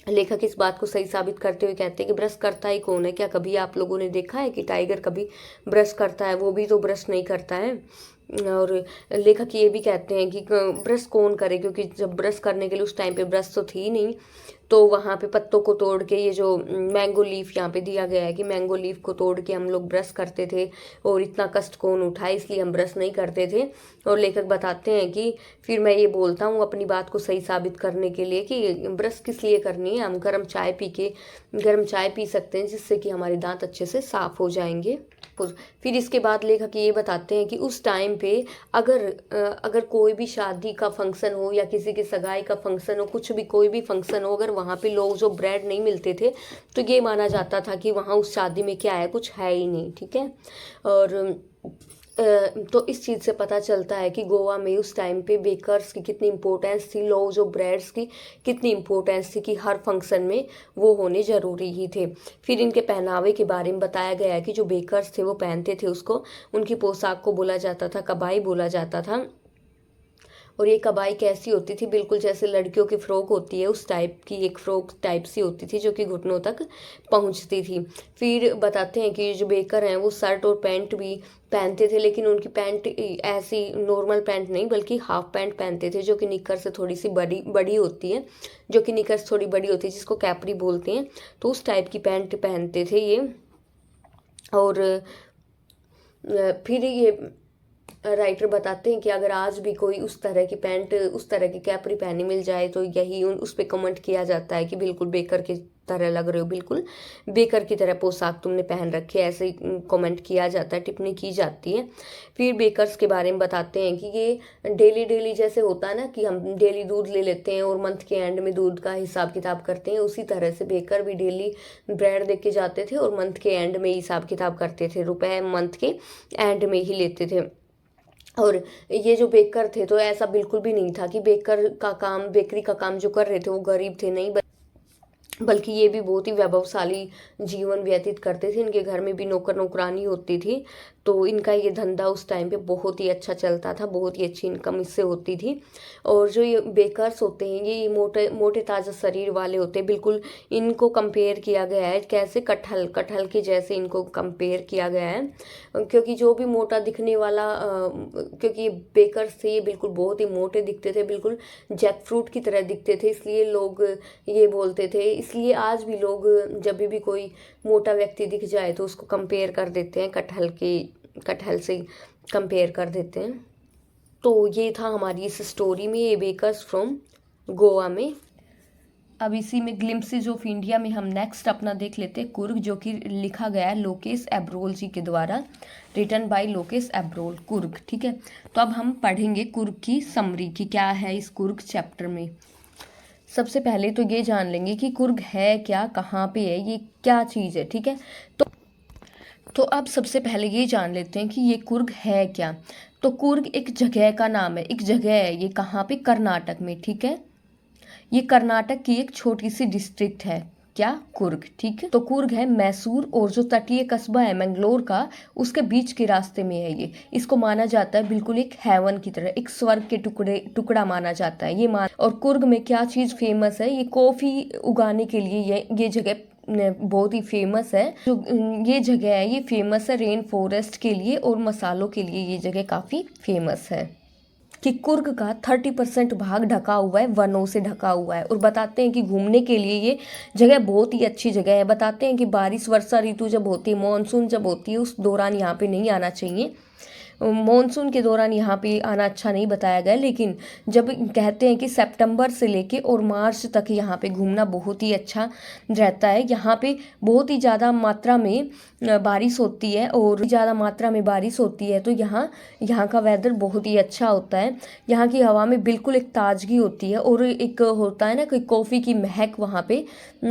लेखक इस बात को सही साबित करते हुए कहते हैं कि ब्रश करता ही कौन है, क्या कभी आप लोगों ने देखा है कि टाइगर कभी ब्रश करता है, वो भी तो ब्रश नहीं करता है। और लेखक ये भी कहते हैं कि ब्रश कौन करे, क्योंकि जब ब्रश करने के लिए उस टाइम पे ब्रश तो थी नहीं, तो वहाँ पे पत्तों को तोड़ के ये जो मैंगो लीफ यहाँ पे दिया गया है कि मैंगो लीफ को तोड़ के हम लोग ब्रश करते थे और इतना कष्ट कौन उठाए, इसलिए हम ब्रश नहीं करते थे। और लेखक बताते हैं कि फिर मैं ये बोलता हूँ अपनी बात को सही साबित करने के लिए कि ब्रश किस लिए करनी है, हम गर्म चाय पी सकते हैं जिससे कि हमारे दांत अच्छे से साफ हो जाएंगे। फिर इसके बाद लेखक ये बताते हैं कि उस टाइम पे अगर कोई भी शादी का फंक्शन हो या किसी की सगाई का फंक्शन हो, कुछ भी कोई भी फंक्शन हो, अगर वहाँ पे लोग जो ब्रेड नहीं मिलते थे तो ये माना जाता था कि वहाँ उस शादी में क्या है, कुछ है ही नहीं। ठीक है। और तो इस चीज़ से पता चलता है कि गोवा में उस टाइम पे बेकर्स की कितनी इम्पोर्टेंस थी, लोग जो ब्रेड्स की कितनी इम्पोर्टेंस थी कि हर फंक्शन में वो होने ज़रूरी ही थे। फिर इनके पहनावे के बारे में बताया गया है कि जो बेकर्स थे वो पहनते थे उसको, उनकी पोशाक को बोला जाता था कबाई बोला जाता था। और ये कबाई कैसी होती थी, बिल्कुल जैसे लड़कियों की फ्रॉक होती है उस टाइप की एक फ्रॉक टाइप सी होती थी जो कि घुटनों तक पहुंचती थी। फिर बताते हैं कि जो बेकर हैं वो शर्ट और पैंट भी पहनते थे, लेकिन उनकी पैंट ऐसी नॉर्मल पैंट नहीं बल्कि हाफ पैंट पहनते थे जो कि निक्कर से थोड़ी सी बड़ी बड़ी होती है, जो कि निक्कर से थोड़ी बड़ी होती है जिसको कैपरी बोलते हैं। तो उस टाइप की पैंट पहनते थे ये। और फिर ये राइटर बताते हैं कि अगर आज भी कोई उस तरह की पैंट उस तरह की कैपरी पहनी मिल जाए तो यही उस पर कमेंट किया जाता है कि बिल्कुल बेकर की तरह लग रहे हो, बिल्कुल बेकर की तरह पोशाक तुमने पहन रखी है, ऐसे ही कमेंट किया जाता है, टिप्पणी की जाती है। फिर बेकर्स के बारे में बताते हैं कि ये डेली जैसे होता है ना कि हम डेली दूध ले लेते हैं और मंथ के एंड में दूध का हिसाब किताब करते हैं, उसी तरह से बेकर भी डेली ब्रेड दे के जाते थे और मंथ के एंड में हिसाब किताब करते थे, रुपए मंथ के एंड में ही लेते थे। और ये जो बेकर थे तो ऐसा बिल्कुल भी नहीं था कि बेकर का काम बेकरी का काम जो कर रहे थे वो गरीब थे, नहीं बल्कि ये भी बहुत ही वैभवशाली जीवन व्यतीत करते थे। इनके घर में भी नौकर नौकरानी होती थी, तो इनका ये धंधा उस टाइम पे बहुत ही अच्छा चलता था, बहुत ही अच्छी इनकम इससे होती थी। और जो ये बेकर्स होते हैं ये मोटे मोटे ताज़ा शरीर वाले होते हैं, बिल्कुल इनको कंपेयर किया गया है कैसे, कटहल के जैसे इनको कंपेयर किया गया है। क्योंकि जो भी मोटा दिखने वाला क्योंकि ये बेकर्स थे ये बिल्कुल बहुत ही मोटे दिखते थे, बिल्कुल जैक फ्रूट की तरह दिखते थे, इसलिए लोग ये बोलते थे। इसलिए आज भी लोग जब भी कोई मोटा व्यक्ति दिख जाए तो उसको कंपेयर कर देते हैं कटहल से कंपेयर कर देते हैं। तो ये था हमारी इस स्टोरी में ये बेकर्स फ्रॉम गोवा में। अब इसी में ग्लिम्पसेज ऑफ इंडिया में हम नेक्स्ट अपना देख लेते हैं कुर्ग, जो कि लिखा गया है लोकेश एब्रोल जी के द्वारा, रिटन बाय लोकेश एब्रोल, कुर्ग। ठीक है। तो अब हम पढ़ेंगे कुर्ग की समरी की क्या है इस कुर्ग चैप्टर में। सबसे पहले तो ये जान लेंगे कि कुर्ग है क्या, कहाँ पे है, ये क्या चीज़ है। ठीक है। तो अब सबसे पहले ये जान लेते हैं कि ये कुर्ग है क्या। तो कुर्ग एक जगह का नाम है, एक जगह है, ये कहाँ पे, कर्नाटक में। ठीक है। ये कर्नाटक की एक छोटी सी डिस्ट्रिक्ट है, क्या, कुर्ग। ठीक है। तो कुर्ग है मैसूर और जो तटीय कस्बा है मैंगलोर का, उसके बीच के रास्ते में है ये। इसको माना जाता है बिल्कुल एक हेवन की तरह, एक स्वर्ग के टुकड़ा माना जाता है ये और कुर्ग में क्या चीज़ फेमस है, ये कॉफ़ी उगाने के लिए ये जगह बहुत ही फेमस है। जो ये जगह है ये फेमस है रेन फॉरेस्ट के लिए और मसालों के लिए, ये जगह काफ़ी फेमस है। कि कुर्ग का 30% भाग ढका हुआ है, वनों से ढका हुआ है। और बताते हैं कि घूमने के लिए ये जगह बहुत ही अच्छी जगह है। बताते हैं कि बारिश वर्षा ऋतु जब होती है, मानसून जब होती है, उस दौरान यहाँ पे नहीं आना चाहिए, मॉनसून के दौरान यहाँ पे आना अच्छा नहीं बताया गया, लेकिन जब कहते हैं कि सितंबर से लेके और मार्च तक यहाँ पे घूमना बहुत ही अच्छा रहता है। यहाँ पे बहुत ही ज़्यादा मात्रा में बारिश होती है और ज़्यादा मात्रा में बारिश होती है, तो यहाँ का वेदर बहुत ही अच्छा होता है। यहाँ की हवा में बिल्कुल एक ताजगी होती है और एक होता है ना कि कॉफ़ी की महक, वहाँ पे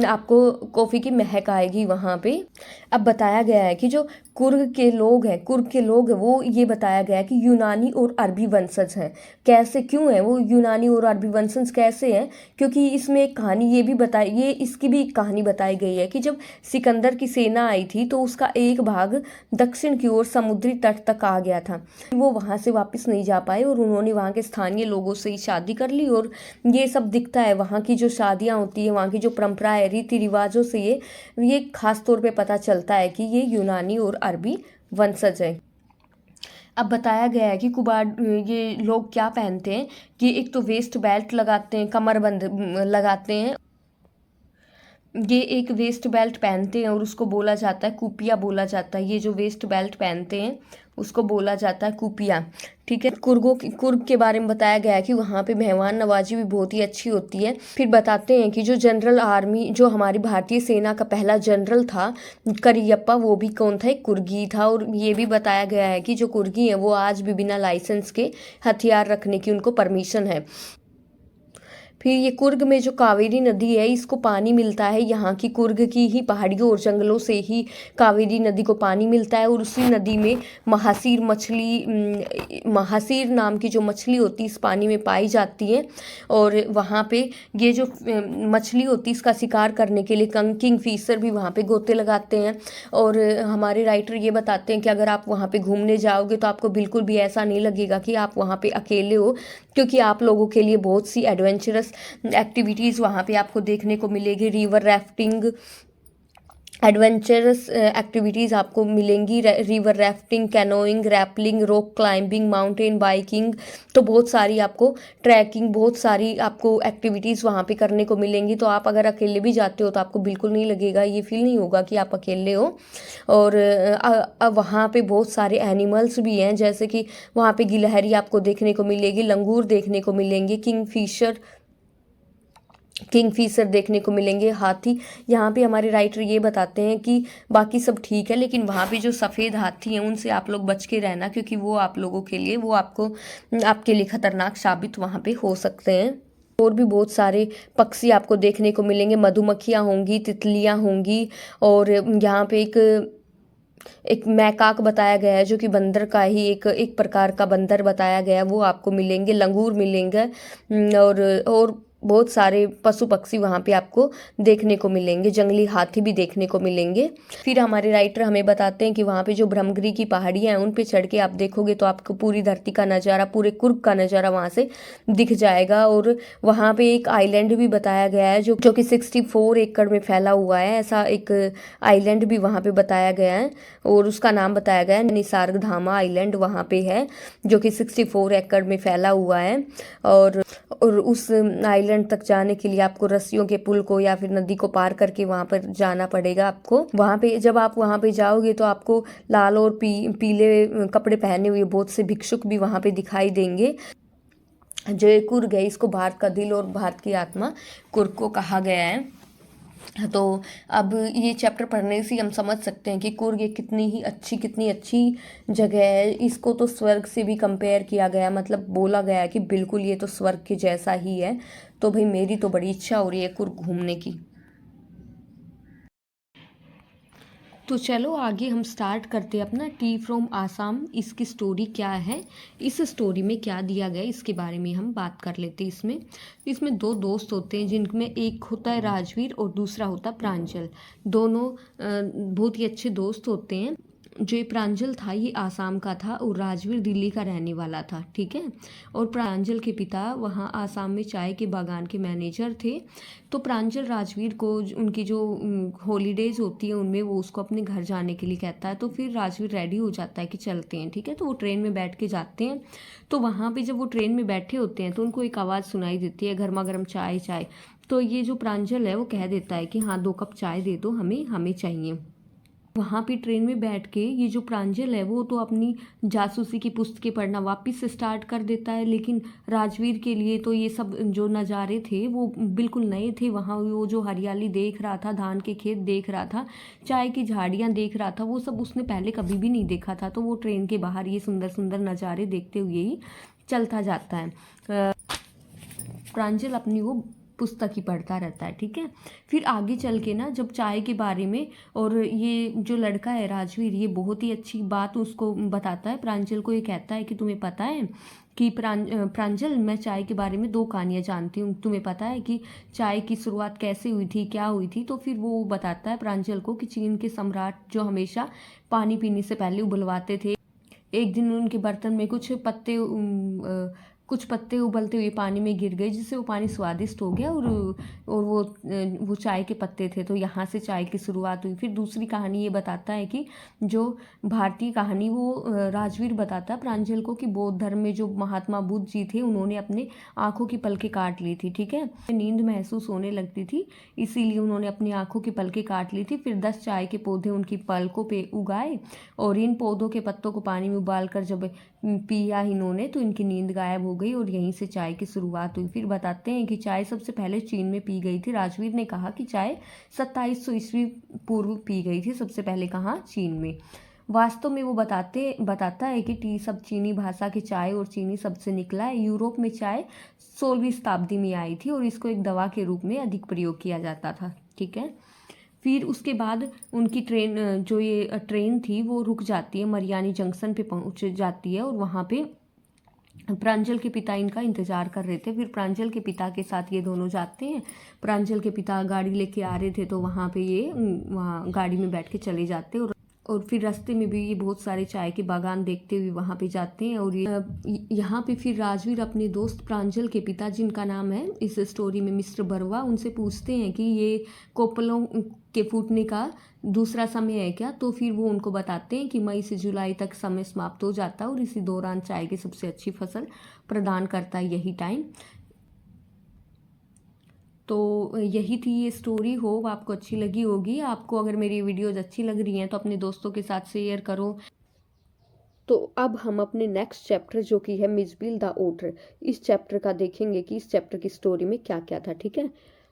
आपको कॉफ़ी की महक आएगी वहाँ पे। अब बताया गया है कि जो कुर्ग के लोग हैं वो ये बताया गया है कि यूनानी और अरबी वंशज हैं। कैसे, क्यों है वो यूनानी और अरबी वंशज कैसे हैं? क्योंकि इसमें एक कहानी ये इसकी भी एक कहानी बताई गई है कि जब सिकंदर की सेना आई थी तो उसका एक भाग दक्षिण की ओर समुद्री तट तक आ गया था। वो वहां से वापस नहीं जा पाए और उन्होंने वहां के स्थानीय लोगों से ही शादी कर ली, और ये सब दिखता है वहां की जो शादियां होती है, वहां की जो परंपरा है, रीति रिवाजों से ये खास तौर पे पता चलता है कि ये यूनानी और अरबी वंशज है। अब बताया गया है कि कुबाड ये लोग क्या पहनते हैं कि एक तो वेस्ट बेल्ट लगाते हैं, कमरबंद लगाते हैं। ये एक वेस्ट बेल्ट पहनते हैं और उसको बोला जाता है कुपिया बोला जाता है। ये जो वेस्ट बेल्ट पहनते हैं उसको बोला जाता है कुपिया। ठीक है। कुर्ग के बारे में बताया गया है कि वहाँ पे मेहमान नवाजी भी बहुत ही अच्छी होती है। फिर बताते हैं कि जो जनरल आर्मी, जो हमारी भारतीय सेना का पहला जनरल था करियप्पा, वो भी कौन था? एक कुर्गी था। और ये भी बताया गया है कि जो कुर्गी है वो आज भी बिना लाइसेंस के हथियार रखने की उनको परमिशन है। फिर ये कुर्ग में जो कावेरी नदी है, इसको पानी मिलता है यहाँ की कुर्ग की ही पहाड़ियों और जंगलों से ही कावेरी नदी को पानी मिलता है। और उसी नदी में महासीर नाम की जो मछली होती है इस पानी में पाई जाती है। और वहाँ पे ये जो मछली होती है इसका शिकार करने के लिए किंग फिशर भी वहाँ पे गोते लगाते हैं। और हमारे राइटर ये बताते हैं कि अगर आप वहाँ पे घूमने जाओगे तो आपको बिल्कुल भी ऐसा नहीं लगेगा कि आप वहाँ पे अकेले हो, क्योंकि आप लोगों के लिए बहुत सी एडवेंचरस एक्टिविटीज़ वहाँ पे आपको देखने को मिलेगी। रिवर राफ्टिंग, एडवेंचरस एक्टिविटीज़ आपको मिलेंगी। River rafting, canoeing, rappelling, rock climbing, mountain biking, तो बहुत सारी आपको ट्रैकिंग, बहुत सारी आपको एक्टिविटीज़ वहाँ पे करने को मिलेंगी। तो आप अगर अकेले भी जाते हो तो आपको बिल्कुल नहीं लगेगा, ये फील नहीं होगा कि आप अकेले हो। और वहाँ पे बहुत सारे एनिमल्स भी हैं, जैसे कि वहाँ पे गिलहरी आपको देखने को मिलेगी, लंगूर देखने को मिलेंगे, किंगफिशर देखने को मिलेंगे, हाथी। यहाँ पे हमारे राइटर ये बताते हैं कि बाकी सब ठीक है, लेकिन वहाँ पे जो सफ़ेद हाथी हैं उनसे आप लोग बच के रहना, क्योंकि वो आप लोगों के लिए, वो आपके लिए खतरनाक साबित वहाँ पे हो सकते हैं। और भी बहुत सारे पक्षी आपको देखने को मिलेंगे, मधुमक्खियाँ होंगी, तितलियाँ होंगी। और यहाँ पे एक मैकाक बताया गया है जो कि बंदर का ही एक प्रकार का बंदर बताया गया है, वो आपको मिलेंगे, लंगूर मिलेंगे। और बहुत सारे पशु पक्षी वहाँ पे आपको देखने को मिलेंगे, जंगली हाथी भी देखने को मिलेंगे। फिर हमारे राइटर हमें बताते हैं कि वहाँ पे जो ब्रह्मगिरी की पहाड़ियाँ हैं उन पे चढ़ के आप देखोगे तो आपको पूरी धरती का नज़ारा, पूरे कुर्ग का नज़ारा वहाँ से दिख जाएगा। और वहाँ पे एक आइलैंड भी बताया गया है जो कि 64 एकड़ में फैला हुआ है। ऐसा एक आइलैंड भी वहाँ पे बताया गया है और उसका नाम बताया गया है निसर्गधामा आइलैंड वहाँ पे है, जो कि 64 एकड़ में फैला हुआ है। और उस आइलैंड तक जाने के लिए आपको रस्सियों के पुल को या फिर नदी को पार करके वहाँ पर जाना पड़ेगा आपको। वहाँ पे जब आप वहाँ पे जाओगे तो आपको लाल और पीले कपड़े पहने हुए बहुत से भिक्षुक भी वहाँ पे दिखाई देंगे। जो कुर्ग है इसको भारत का दिल और भारत की आत्मा कुर्ग को कहा गया है। तो अब ये चैप्टर पढ़ने से हम समझ सकते हैं कि कुर्ग एक कितनी अच्छी जगह है। इसको तो स्वर्ग से भी कंपेयर किया गया, मतलब बोला गया है कि बिल्कुल ये तो स्वर्ग के जैसा ही है। तो भाई मेरी तो बड़ी इच्छा हो रही है कुर्ग घूमने की। तो चलो आगे हम स्टार्ट करते हैं अपना टी फ्रॉम आसाम। इसकी स्टोरी क्या है, इस स्टोरी में क्या दिया गया इसके बारे में हम बात कर लेते हैं। इसमें दो दोस्त होते हैं जिनमें एक होता है राजवीर और दूसरा होता है प्रांजल। दोनों बहुत ही अच्छे दोस्त होते हैं। जो ये प्रांजल था ये आसाम का था और राजवीर दिल्ली का रहने वाला था, ठीक है। और प्रांजल के पिता वहाँ आसाम में चाय के बागान के मैनेजर थे। तो प्रांजल राजवीर को उनकी जो हॉलीडेज होती है उनमें वो उसको अपने घर जाने के लिए कहता है। तो फिर राजवीर रेडी हो जाता है कि चलते हैं, ठीक है। तो वो ट्रेन में बैठ के जाते हैं। तो वहाँ पे जब वो ट्रेन में बैठे होते हैं तो उनको एक आवाज़ सुनाई देती है, गर्मा गर्म चाय चाय। तो ये जो प्रांजल है वो कह देता है कि हाँ 2 कप चाय दे दो, हमें चाहिए। वहाँ पे ट्रेन में बैठ के ये जो प्रांजल है वो तो अपनी जासूसी की पुस्तकें पढ़ना वापस से स्टार्ट कर देता है, लेकिन राजवीर के लिए तो ये सब जो नज़ारे थे वो बिल्कुल नए थे। वहाँ वो जो हरियाली देख रहा था, धान के खेत देख रहा था, चाय की झाड़ियाँ देख रहा था, वो सब उसने पहले कभी भी नहीं देखा था। तो वो ट्रेन के बाहर ये सुंदर सुंदर नज़ारे देखते हुए ही चलता जाता है। प्रांजल अपनी वो पुस्तक ही पढ़ता रहता है, ठीक है। फिर आगे चल के ना जब चाय के बारे में, और ये जो लड़का है राजवीर, ये बहुत ही अच्छी बात उसको बताता है प्रांजल को। ये कहता है कि तुम्हें पता है कि प्रांजल, मैं चाय के बारे में 2 कहानियाँ जानती हूँ, तुम्हें पता है कि चाय की शुरुआत कैसे हुई थी, क्या हुई थी। तो फिर वो बताता है प्रांजल को कि चीन के सम्राट जो हमेशा पानी पीने से पहले उबलवाते थे, एक दिन उनके बर्तन में कुछ पत्ते उबलते हुए पानी में गिर गए, जिससे वो पानी स्वादिष्ट हो गया, और वो चाय के पत्ते थे। तो यहाँ से चाय की शुरुआत हुई। फिर दूसरी कहानी ये बताता है कि जो भारतीय कहानी, वो राजवीर बताता है प्रांजल को कि बौद्ध धर्म में जो महात्मा बुद्ध जी थे, उन्होंने अपने आँखों की पलकें काट ली थी, ठीक है। नींद महसूस होने लगती थी, इसीलिए उन्होंने अपनी आँखों की पलकें काट ली थी। फिर 10 चाय के पौधे उनकी पलकों पे उगाए, और इन पौधों के पत्तों को पानी में उबाल कर जब पिया इन्होंने तो इनकी नींद गायब हो गई, और यहीं से चाय की शुरुआत हुई। फिर बताते हैं कि चाय सबसे पहले चीन में पी गई थी। राजवीर ने कहा कि चाय 2700 ईस्वी पूर्व पी गई थी सबसे पहले, कहाँ, चीन में। वास्तव में वो बताता है कि टी सब चीनी भाषा के चाय और चीनी शब्द से निकला है। यूरोप में चाय 16वीं शताब्दी में आई थी, और इसको एक दवा के रूप में अधिक प्रयोग किया जाता था, ठीक है। फिर उसके बाद उनकी ट्रेन थी वो रुक जाती है, मरियानी जंक्शन पे पहुंच जाती है, और वहाँ पे प्रांजल के पिता इनका इंतजार कर रहे थे। फिर प्रांजल के पिता के साथ ये दोनों जाते हैं। प्रांजल के पिता गाड़ी लेके आ रहे थे, तो वहाँ पे ये वहाँ गाड़ी में बैठ के चले जाते हैं, और फिर रास्ते में भी ये बहुत सारे चाय के बागान देखते हुए वहाँ पे जाते हैं। और यहाँ पे फिर राजवीर अपने दोस्त प्रांजल के पिता, जिनका नाम है इस स्टोरी में मिस्टर बरवा, उनसे पूछते हैं कि ये कोपलों के फूटने का दूसरा समय है क्या। तो फिर वो उनको बताते हैं कि मई से जुलाई तक समय समाप्त हो जाता है, और इसी दौरान चाय की सबसे अच्छी फसल प्रदान करता है यही टाइम। तो यही थी ये स्टोरी। होप आपको अच्छी लगी होगी। आपको अगर मेरी वीडियोज़ अच्छी लग रही हैं तो अपने दोस्तों के साथ शेयर करो। तो अब हम अपने नेक्स्ट चैप्टर, जो कि है मिजबिल द ओटर, इस चैप्टर का देखेंगे कि इस चैप्टर की स्टोरी में क्या क्या था, ठीक है।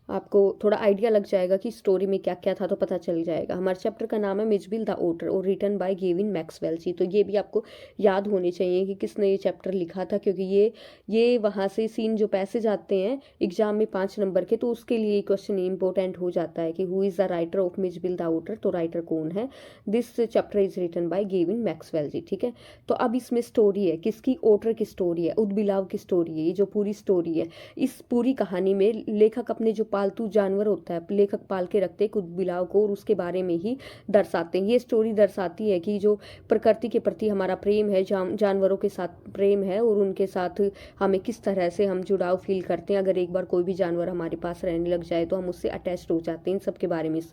आपको थोड़ा आइडिया लग जाएगा कि स्टोरी में क्या क्या था, तो पता चल जाएगा। हमारे चैप्टर का नाम है मिजबिल द ओटर, और रिटन बाय गेविन मैक्सवेल जी। तो ये भी आपको याद होने चाहिए कि किसने ये चैप्टर लिखा था, क्योंकि ये वहाँ से सीन जो पैसेज आते हैं एग्जाम में 5 नंबर के, तो उसके लिए क्वेश्चन इंपॉर्टेंट हो जाता है कि who is the writer of Mijbil the otter, तो राइटर कौन है। This chapter is written by Gavin Maxwell ji, ठीक है। तो अब इसमें स्टोरी है किसकी, ओटर की स्टोरी है, उदबिलाव की स्टोरी है। ये जो पूरी स्टोरी है, इस पूरी कहानी में लेखक अपने जो पालतू जानवर होता है, लेखक पाल के रखते हैं उदबिलाव को, और उसके बारे में ही दर्शाते हैं। ये स्टोरी दर्शाती है कि जो प्रकृति के प्रति हमारा प्रेम है, जानवरों के साथ प्रेम है, और उनके साथ हमें किस तरह से हम जुड़ाव फील करते हैं। अगर एक बार कोई भी जानवर हमारे पास रहने लग जाए तो हम उससे अटैच्ड हो जाते हैं। इन सब के बारे में इस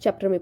चैप्टर में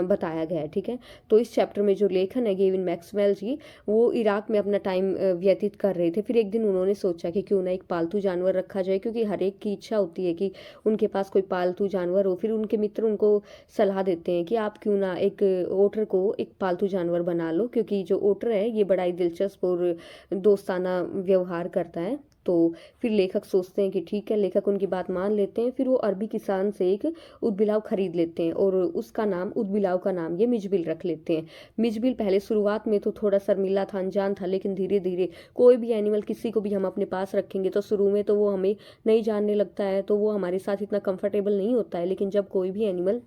बताया गया है, ठीक है। तो इस चैप्टर में जो लेखन है गेविन मैक्सवेल जी, वो इराक में अपना टाइम व्यतीत कर रहे थे। फिर एक दिन उन्होंने सोचा कि क्यों ना एक पालतू जानवर रखा जाए, क्योंकि हर एक की इच्छा होती है कि उनके पास कोई पालतू जानवर हो। फिर उनके मित्र उनको सलाह देते हैं कि आप क्यों ना एक ओटर को एक पालतू जानवर बना लो, क्योंकि जो ओटर है ये बड़ा ही दिलचस्प और दोस्ताना व्यवहार करता है। तो फिर लेखक सोचते हैं कि ठीक है, लेखक उनकी बात मान लेते हैं। फिर वो अरबी किसान से एक उदबिलाव खरीद लेते हैं, और उसका नाम, उदबिलाव का नाम ये मिजबिल रख लेते हैं। मिजबिल पहले शुरुआत में तो थोड़ा शर्मीला था, अनजान था, लेकिन धीरे धीरे कोई भी एनिमल, किसी को भी हम अपने पास रखेंगे तो शुरू में तो वो हमें नहीं जानने लगता है, तो वो हमारे साथ इतना कंफर्टेबल नहीं होता है। लेकिन जब कोई भी एनिमल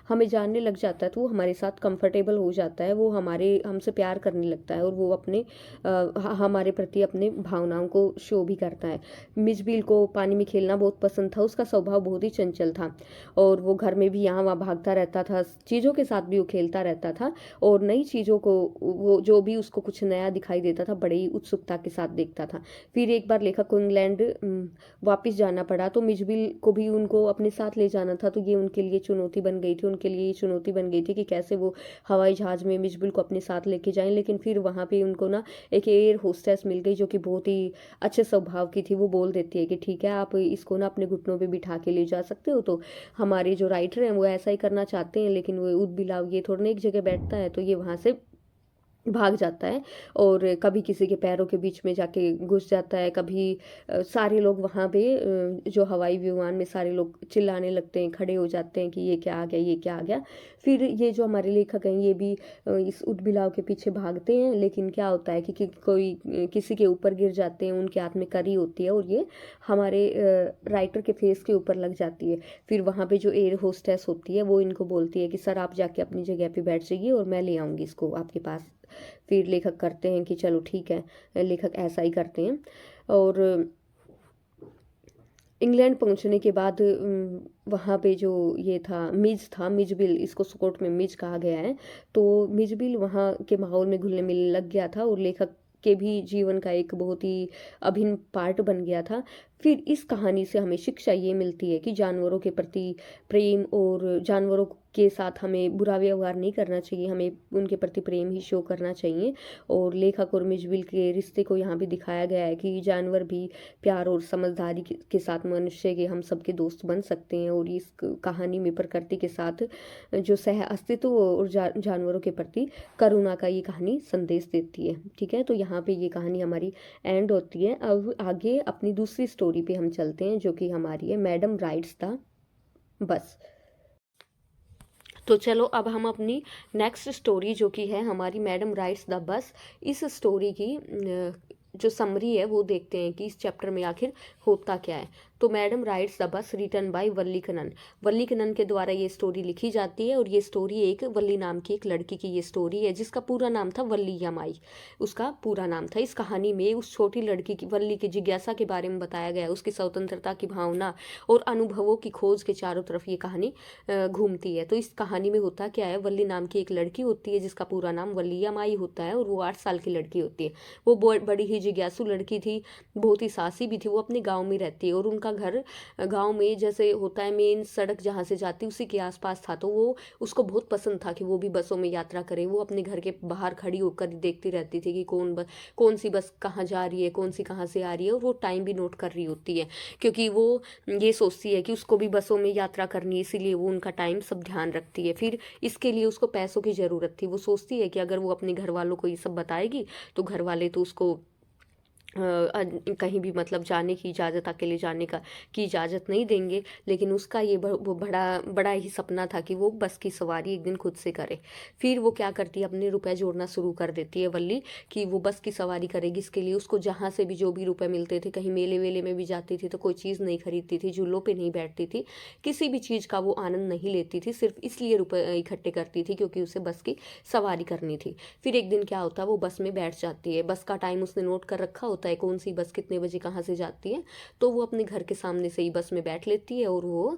हमें जानने लग जाता है तो वो हमारे साथ कंफर्टेबल हो जाता है, वो हमसे प्यार करने लगता है, और वो हमारे प्रति अपने भावनाओं को शो भी करता है। मिजबिल को पानी में खेलना बहुत पसंद था। उसका स्वभाव बहुत ही चंचल था, और वो घर में भी यहाँ वहाँ भागता रहता था, चीज़ों के साथ भी वो खेलता रहता था, और नई चीज़ों को वो जो भी उसको कुछ नया दिखाई देता था बड़ी ही उत्सुकता के साथ देखता था। फिर एक बार लेखक को इंग्लैंड वापस जाना पड़ा, तो मिजबिल को भी उनको अपने साथ ले जाना था, तो ये उनके लिए चुनौती बन गई थी। उनके लिए ये चुनौती बन गई थी कि कैसे वो हवाई जहाज़ में मिचबिल को अपने साथ लेके जाएं। लेकिन फिर वहाँ पे उनको ना एक एयर होस्टेस मिल गई जो कि बहुत ही अच्छे स्वभाव की थी। वो बोल देती है कि ठीक है, आप इसको ना अपने घुटनों पे बिठा के ले जा सकते हो। तो हमारे जो राइटर हैं वो ऐसा ही करना चाहते हैं, लेकिन वो उदबिलाव ये थोड़ा ना एक जगह बैठता है, तो ये वहाँ से भाग जाता है और कभी किसी के पैरों के बीच में जाके घुस जाता है, कभी सारे लोग वहाँ पे जो हवाई विमान में सारे लोग चिल्लाने लगते हैं, खड़े हो जाते हैं कि ये क्या आ गया, ये क्या आ गया। फिर ये जो हमारे लेखक हैं ये भी इस उदबिलाव के पीछे भागते हैं, लेकिन क्या होता है कि कोई किसी के ऊपर गिर जाते हैं, उनके हाथ में करी होती है और ये हमारे राइटर के फेस के ऊपर लग जाती है। फिर वहाँ पे जो एयर होस्टेस होती है वो इनको बोलती है कि सर आप जाके अपनी जगह पे बैठ जाइए और मैं ले आऊँगी इसको आपके पास। फिर लेखक करते हैं कि चलो ठीक है, लेखक ऐसा ही करते हैं। और इंग्लैंड पहुंचने के बाद वहाँ पे जो ये था मिजबिल, इसको स्कॉट में मिज कहा गया है। तो मिजबिल वहाँ के माहौल में घुलने मिलने लग गया था और लेखक के भी जीवन का एक बहुत ही अभिन्न पार्ट बन गया था। फिर इस कहानी से हमें शिक्षा ये मिलती है कि जानवरों के प्रति प्रेम और जानवरों के साथ हमें बुरा व्यवहार नहीं करना चाहिए, हमें उनके प्रति प्रेम ही शो करना चाहिए। और लेखक और मिजबिल के रिश्ते को यहाँ भी दिखाया गया है कि जानवर भी प्यार और समझदारी के साथ मनुष्य के हम सबके दोस्त बन सकते हैं। और इस कहानी में प्रकृति के साथ जो सह अस्तित्व और जानवरों के प्रति करुणा का ये कहानी संदेश देती है। ठीक है, तो यहाँ पे ये कहानी हमारी एंड होती है। अब आगे अपनी दूसरी स्टोरी पे हम चलते हैं जो कि हमारी है मैडम राइड्स द बस। तो चलो अब हम अपनी नेक्स्ट स्टोरी जो कि है हमारी मैडम राइड्स द बस, इस स्टोरी की जो समरी है वो देखते हैं कि इस चैप्टर में आखिर होता क्या है। तो madam rides the bus written by Valli Kannan, Valli Kannan के द्वारा ये स्टोरी लिखी जाती है। और ये स्टोरी एक वल्ली नाम की एक लड़की की ये स्टोरी है जिसका पूरा नाम था वल्ली यमाई, उसका पूरा नाम था। इस कहानी में उस छोटी लड़की की वल्ली की जिज्ञासा के बारे में बताया गया है, उसकी स्वतंत्रता की भावना और अनुभवों की खोज के चारों तरफ ये कहानी घूमती है। तो इस कहानी में होता क्या है, वल्ली नाम की एक लड़की होती है जिसका पूरा नाम वल्ली यमाई होता है और वो 8 साल की लड़की होती है। वो बड़ी ही जिज्ञासु लड़की थी, बहुत ही साहसी भी थी। वो अपने गाँव में रहती है और उनका घर गांव में जैसे होता है मेन सड़क जहाँ से जाती उसी के आसपास था। तो वो उसको बहुत पसंद था कि वो भी बसों में यात्रा करे। वो अपने घर के बाहर खड़ी होकर देखती रहती थी कि कौन सी बस कहाँ जा रही है, कौन सी कहाँ से आ रही है। और वो टाइम भी नोट कर रही होती है क्योंकि वो ये सोचती है कि उसको भी बसों में यात्रा करनी है, इसीलिए वो उनका टाइम सब ध्यान रखती है। फिर इसके लिए उसको पैसों की ज़रूरत थी। वो सोचती है कि अगर वो अपने घर वालों को ये सब बताएगी तो घर वाले तो उसको कहीं भी मतलब जाने की इजाज़त, अकेले जाने की इजाज़त नहीं देंगे। लेकिन उसका ये वो बड़ा ही सपना था कि वो बस की सवारी एक दिन खुद से करे। फिर वो क्या करती है, अपने रुपए जोड़ना शुरू कर देती है वल्ली कि वो बस की सवारी करेगी। इसके लिए उसको जहाँ से भी जो भी रुपए मिलते थे, कहीं मेले वेले में भी जाती थी तो कोई चीज़ नहीं खरीदती थी, झूलों पर नहीं बैठती थी, किसी भी चीज़ का वो आनंद नहीं लेती थी, सिर्फ इसलिए रुपए इकट्ठे करती थी क्योंकि उसे बस की सवारी करनी थी। फिर एक दिन क्या होता है, वो बस में बैठ जाती है। बस का टाइम उसने नोट कर रखा होता है, कौन सी बस कितने बजे कहाँ से जाती है। तो वो अपने घर के सामने से ही बस में बैठ लेती है और वो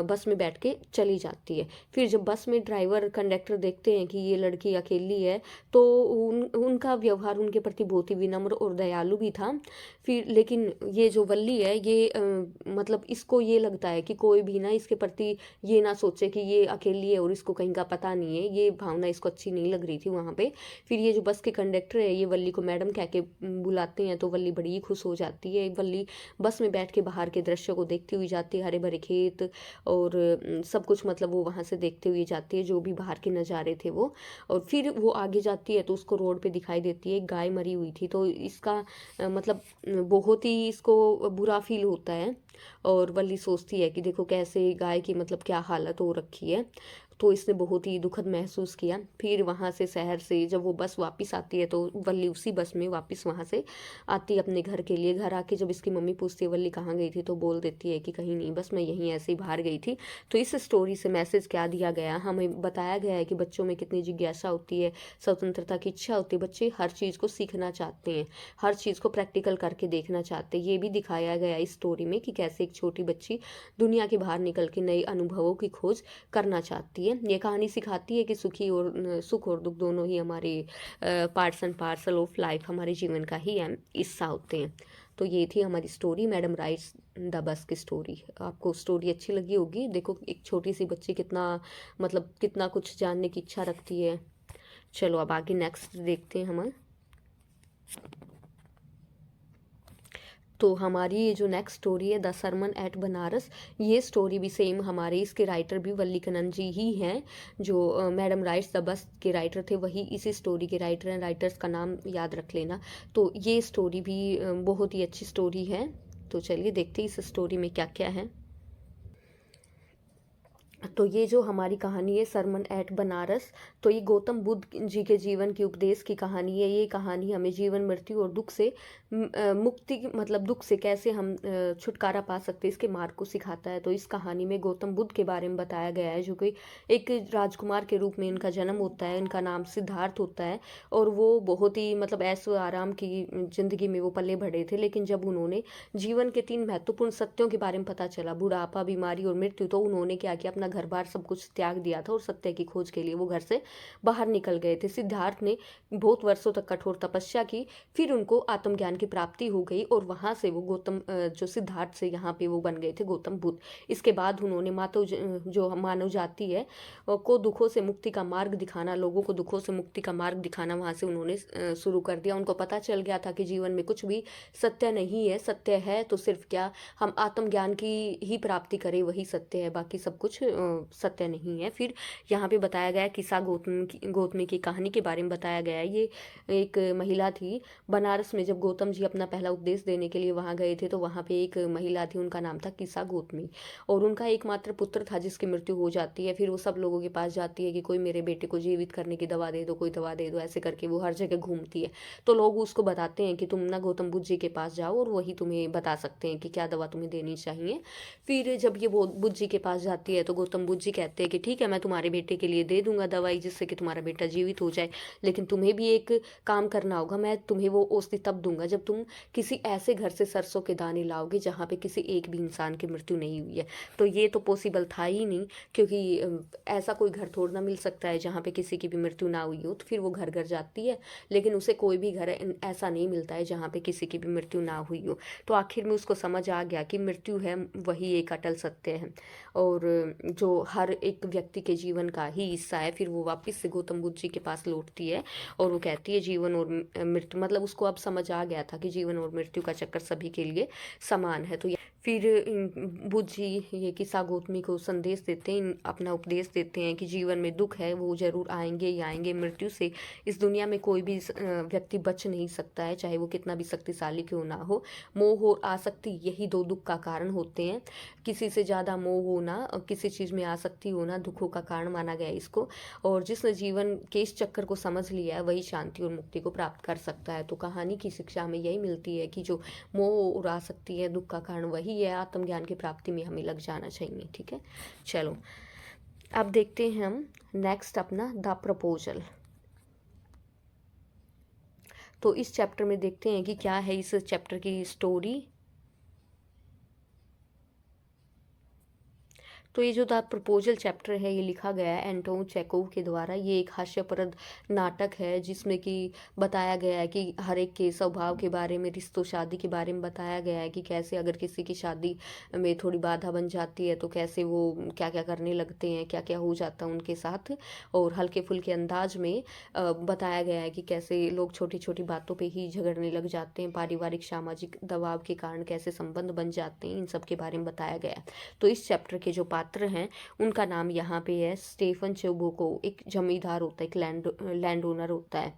बस में बैठ के चली जाती है। फिर जब बस में ड्राइवर कंडक्टर देखते हैं कि ये लड़की अकेली है तो उनका व्यवहार उनके प्रति बहुत ही विनम्र और दयालु भी था। फिर लेकिन ये जो वल्ली है ये मतलब इसको ये लगता है कि कोई भी ना इसके प्रति ये ना सोचे कि ये अकेली है और इसको कहीं का पता नहीं है। ये भावना इसको अच्छी नहीं लग रही थी वहाँ पे। फिर ये जो बस के कंडक्टर है ये वल्ली को मैडम कह के बुलाते हैं तो वल्ली बड़ी खुश हो जाती है। वल्ली बस में बैठ के बाहर के दृश्य को देखती हुई जाती है, हरे भरे खेत और सब कुछ मतलब वो वहाँ से देखते हुए जाती है, जो भी बाहर के नज़ारे थे वो। और फिर वो आगे जाती है तो उसको रोड पे दिखाई देती है एक गाय मरी हुई थी। तो इसका मतलब बहुत ही इसको बुरा फील होता है और वल्ली सोचती है कि देखो कैसे गाय की मतलब क्या हालत हो रखी है। तो इसने बहुत ही दुखद महसूस किया। फिर वहाँ से शहर से जब वो बस वापस आती है तो वल्ली उसी बस में वापस वहाँ से आती है अपने घर के लिए। घर आके जब इसकी मम्मी पूछती है वल्ली कहाँ गई थी तो बोल देती है कि कहीं नहीं, बस मैं यहीं ऐसे ही बाहर गई थी। तो इस स्टोरी से मैसेज क्या दिया गया, हमें बताया गया है कि बच्चों में कितनी जिज्ञासा होती है, स्वतंत्रता की इच्छा होती है। बच्चे हर चीज़ को सीखना चाहते हैं, हर चीज़ को प्रैक्टिकल करके देखना चाहते हैं। ये भी दिखाया गया इस स्टोरी में कि कैसे एक छोटी बच्ची दुनिया के बाहर निकल के नए अनुभवों की खोज करना चाहती है। ये कहानी सिखाती है कि सुख और दुख दोनों ही हमारे parts and parcel of life, हमारे जीवन का ही हिस्सा होते हैं। तो ये थी हमारी स्टोरी, मैडम राइड्स द बस की स्टोरी। आपको स्टोरी अच्छी लगी होगी। देखो एक छोटी सी बच्ची कितना मतलब कितना कुछ जानने की इच्छा रखती है। चलो अब आगे नेक्स्ट देखते हैं हम। तो हमारी ये जो नेक्स्ट स्टोरी है द सरमन एट बनारस, ये स्टोरी भी सेम हमारे इसके राइटर भी वल्लीकानंद जी ही हैं, जो मैडम राइट्स द बस के राइटर थे वही इसी स्टोरी के राइटर हैं। राइटर्स का नाम याद रख लेना। तो ये स्टोरी भी बहुत ही अच्छी स्टोरी है। तो चलिए देखते हैं इस स्टोरी में क्या क्या है। तो ये जो हमारी कहानी है सरमन एट बनारस, तो ये गौतम बुद्ध जी के जीवन की उपदेश की कहानी है। ये कहानी हमें जीवन मृत्यु और दुख से मुक्ति मतलब दुख से कैसे हम छुटकारा पा सकते हैं इसके मार्ग को सिखाता है। तो इस कहानी में गौतम बुद्ध के बारे में बताया गया है, जो कि एक राजकुमार के रूप में इनका जन्म होता है। इनका नाम सिद्धार्थ होता है और वो बहुत ही मतलब ऐशो आराम की जिंदगी में वो पले बढ़े थे। लेकिन जब उन्होंने जीवन के 3 महत्वपूर्ण सत्यों के बारे में पता चला, बुढ़ापा, बीमारी और मृत्यु, तो उन्होंने क्या किया, अपना घर बार सब कुछ त्याग दिया था और सत्य की खोज के लिए वो घर से बाहर निकल गए थे। सिद्धार्थ ने बहुत वर्षों तक कठोर तपस्या की, फिर उनको आत्मज्ञान की प्राप्ति हो गई और वहां से वो जो सिद्धार्थ से यहाँ पे वो बन गए थे गौतम बुद्ध। इसके बाद उन्होंने जो मानव जाति है को दुखों से मुक्ति का मार्ग दिखाना, लोगों को दुखों से मुक्ति का मार्ग दिखाना वहां से उन्होंने शुरू कर दिया। उनको पता चल गया था कि जीवन में कुछ भी सत्य नहीं है, सत्य है तो सिर्फ क्या हम आत्मज्ञान की ही प्राप्ति करें वही सत्य है, बाकी सब कुछ सत्य नहीं है। फिर यहाँ पे बताया गया किस्सा गौतमी की कहानी के बारे में बताया गया है। ये एक महिला थी बनारस में, जब गौतम जी अपना पहला उपदेश देने के लिए वहाँ गए थे तो वहाँ पे एक महिला थी, उनका नाम था किस्सा गौतमी, और उनका एकमात्र पुत्र था जिसकी मृत्यु हो जाती है। फिर वो सब लोगों के पास जाती है कि कोई मेरे बेटे को जीवित करने की दवा दे दो, कोई दवा दे दो, ऐसे करके वो हर जगह घूमती है। तो लोग उसको बताते हैं कि तुम ना गौतम बुद्ध जी के पास जाओ और वही तुम्हें बता सकते हैं कि क्या दवा तुम्हें देनी चाहिए। फिर जब ये वो बुद्ध जी के पास जाती है तो गौतम बुद्ध जी कहते हैं कि ठीक है, मैं तुम्हारे बेटे के लिए दे दूंगा दवाई जिससे कि तुम्हारा बेटा जीवित हो जाए, लेकिन तुम्हें भी एक काम करना होगा। मैं तुम्हें वो औषधि तब दूंगा जब तुम किसी ऐसे घर से सरसों के दाने लाओगे जहाँ पे किसी एक भी इंसान की मृत्यु नहीं हुई है। तो ये तो पॉसिबल था ही नहीं, क्योंकि ऐसा कोई घर थोड़ा ना मिल सकता है जहाँ पे किसी की भी मृत्यु ना हुई हो। तो फिर वो घर घर जाती है, लेकिन उसे कोई भी घर ऐसा नहीं मिलता है जहाँ पे किसी की भी मृत्यु ना हुई हो। तो आखिर में उसको समझ आ गया कि मृत्यु है वही एक अटल सत्य है और जो हर एक व्यक्ति के जीवन का ही हिस्सा है। फिर वो वापस से गौतम बुद्ध जी के पास लौटती है और वो कहती है जीवन और मृत्यु, मतलब उसको अब समझ आ गया था कि जीवन और मृत्यु का चक्कर सभी के लिए समान है। तो फिर बुद्ध जी ये किस्सा गौतमी को संदेश देते हैं, अपना उपदेश देते हैं कि जीवन में दुख है वो जरूर आएंगे ही आएंगे। मृत्यु से इस दुनिया में कोई भी व्यक्ति बच नहीं सकता है, चाहे वो कितना भी शक्तिशाली क्यों ना हो। मोह और आसक्ति यही 2 दुख का कारण होते हैं। किसी से ज़्यादा मोह होना और किसी चीज़ में आसक्ति होना दुखों का कारण माना गया है इसको। और जिसने जीवन के इस चक्कर को समझ लिया है वही शांति और मुक्ति को प्राप्त कर सकता है। तो कहानी की शिक्षा हमें यही मिलती है कि जो मोह और आसक्ति है दुख का कारण वही है। आत्मज्ञान की प्राप्ति में हमें लग जाना चाहिए। ठीक है, चलो अब देखते हैं हम नेक्स्ट अपना द प्रपोजल। तो इस चैप्टर में देखते हैं कि क्या है इस चैप्टर की स्टोरी। तो ये जो द प्रपोजल चैप्टर है ये लिखा गया है एंटोन चेकोव के द्वारा। ये एक हास्यप्रद नाटक है जिसमें कि बताया गया है कि हर एक के स्वभाव के बारे में, रिश्तों शादी के बारे में बताया गया है कि कैसे अगर किसी की शादी में थोड़ी बाधा बन जाती है तो कैसे वो क्या क्या करने लगते हैं, क्या क्या हो जाता है उनके साथ। और हल्के फुल्के अंदाज में बताया गया है कि कैसे लोग छोटी छोटी बातों पर ही झगड़ने लग जाते हैं, पारिवारिक सामाजिक दबाव के कारण कैसे संबंध बन जाते हैं, इन सब के बारे में बताया गया है। तो इस चैप्टर के जो पात्र हैं उनका नाम यहाँ पे है स्टेफन चुबुको, एक जमींदार होता है, एक लैंड ओनर होता है।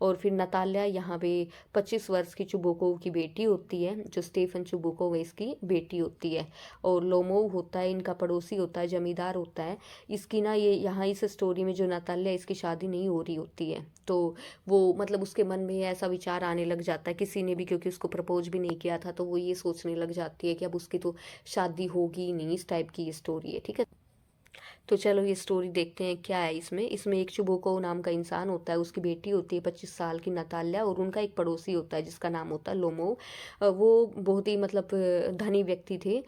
और फिर नताल्या यहाँ पे 25 वर्ष की चुबुको की बेटी होती है, जो स्टेफन चुबुको है इसकी बेटी होती है। और लोमोव होता है इनका पड़ोसी होता है, जमींदार होता है। इसकी ना ये यहाँ इस स्टोरी में जो नताल्या इसकी शादी नहीं हो रही होती है, तो वो मतलब उसके मन में ऐसा विचार आने लग जाता है, किसी ने भी क्योंकि उसको प्रपोज भी नहीं किया था तो वो ये सोचने लग जाती है कि अब उसकी तो शादी होगी ही नहीं। इस टाइप की ये स्टोरी है। ठीक है, तो चलो ये स्टोरी देखते हैं क्या है इसमें। एक चुबोको नाम का इंसान होता है, उसकी बेटी होती है 25 साल की नताल्या, और उनका एक पड़ोसी होता है जिसका नाम होता है लोमो। वो बहुत ही मतलब धनी व्यक्ति थे।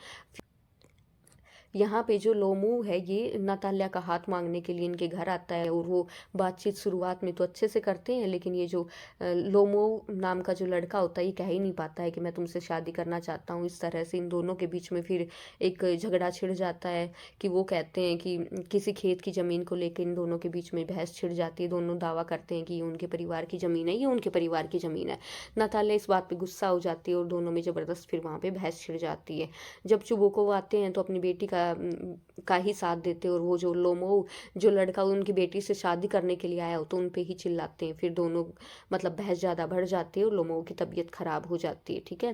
यहाँ पे जो लोमू है ये नताल्या का हाथ मांगने के लिए इनके घर आता है, और वो बातचीत शुरुआत में तो अच्छे से करते हैं, लेकिन ये जो लोमो नाम का जो लड़का होता है ये कह ही नहीं पाता है कि मैं तुमसे शादी करना चाहता हूँ। इस तरह से इन दोनों के बीच में फिर एक झगड़ा छिड़ जाता है कि वो कहते हैं कि किसी खेत की ज़मीन को लेकर इन दोनों के बीच में बहस छिड़ जाती है। दोनों दावा करते हैं कि ये उनके परिवार की ज़मीन है, ये उनके परिवार की ज़मीन है। नताल्या इस बात पे गुस्सा हो जाती है और दोनों में ज़बरदस्त फिर वहाँ पे बहस छिड़ जाती है। जब चुबुको आते हैं तो अपनी बेटी का ही साथ देते हैं, और वो जो लोमो जो लड़का उनकी बेटी से शादी करने के लिए आया हो तो उन पे ही चिल्लाते हैं। फिर दोनों मतलब बहस ज़्यादा बढ़ जाती है और लोमो की तबीयत ख़राब हो जाती है। ठीक है,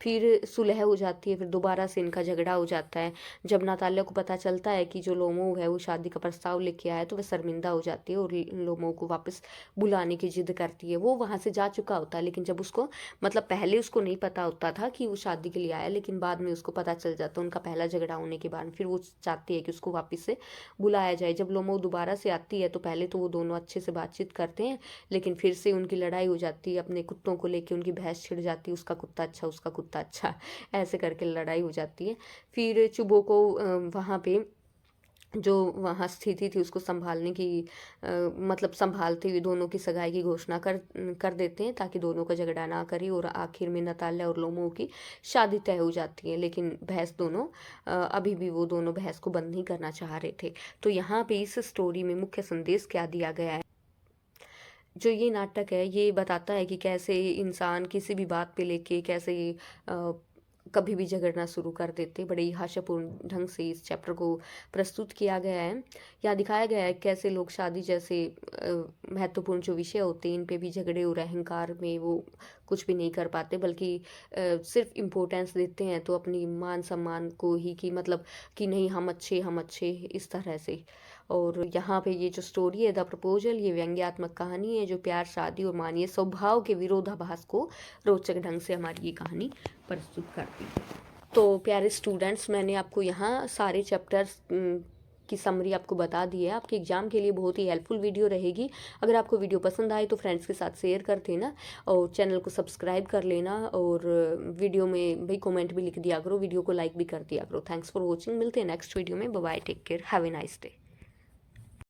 फिर सुलह हो जाती है, फिर दोबारा से इनका झगड़ा हो जाता है। जब नाताल्या को पता चलता है कि जो लोमो है वो शादी का प्रस्ताव लेके आया, तो वह शर्मिंदा हो जाती है और लोमो को वापस बुलाने की जिद करती है। वो वहाँ से जा चुका होता है, लेकिन जब उसको मतलब पहले उसको नहीं पता होता था कि वो शादी के लिए आया, लेकिन बाद में उसको पता चल जाता है उनका पहला झगड़ा होने के बाद। फिर वो चाहती है कि उसको वापस से बुलाया जाए। जब लोमो दोबारा से आती है तो पहले तो वो दोनों अच्छे से बातचीत करते हैं, लेकिन फिर से उनकी लड़ाई हो जाती है। अपने कुत्तों को लेके उनकी बहस छिड़ जाती है, उसका कुत्ता अच्छा, उसका कुत्ता अच्छा, ऐसे करके लड़ाई हो जाती है। फिर चुबो को वहाँ पे जो वहाँ स्थिति थी उसको संभालने की मतलब संभालते हुए दोनों की सगाई की घोषणा कर देते हैं, ताकि दोनों का झगड़ा ना करे, और आखिर में नताल्या और लोमो की शादी तय हो जाती है। लेकिन बहस दोनों अभी भी वो दोनों बहस को बंद नहीं करना चाह रहे थे। तो यहाँ पे इस स्टोरी में मुख्य संदेश क्या दिया गया है? जो ये नाटक है ये बताता है कि कैसे इंसान किसी भी बात पे लेके कैसे अ, कभी भी झगड़ना शुरू कर देते। बड़े ही हास्यपूर्ण ढंग से इस चैप्टर को प्रस्तुत किया गया है। यहाँ दिखाया गया है कैसे लोग शादी जैसे महत्वपूर्ण जो विषय होते हैं इन पे भी झगड़े और अहंकार में वो कुछ भी नहीं कर पाते, बल्कि सिर्फ इम्पोर्टेंस देते हैं तो अपनी मान सम्मान को ही, कि मतलब कि नहीं हम अच्छे हम अच्छे, इस तरह से। और यहाँ पे ये जो स्टोरी है द प्रपोजल, ये व्यंग्यात्मक कहानी है जो प्यार, शादी और मानिए स्वभाव के विरोधाभास को रोचक ढंग से हमारी ये कहानी प्रस्तुत करती है। तो प्यारे स्टूडेंट्स, मैंने आपको यहाँ सारे चैप्टर्स की समरी आपको बता दी है। आपके एग्जाम के लिए बहुत ही हेल्पफुल वीडियो रहेगी। अगर आपको वीडियो पसंद आए तो फ्रेंड्स के साथ शेयर कर देना, और चैनल को सब्सक्राइब कर लेना, और वीडियो में भाई कमेंट भी लिख दिया करो, वीडियो को लाइक भी कर दिया करो। Thanks for watching. मिलते हैं नेक्स्ट वीडियो में। Bye bye, take care, have a nice day.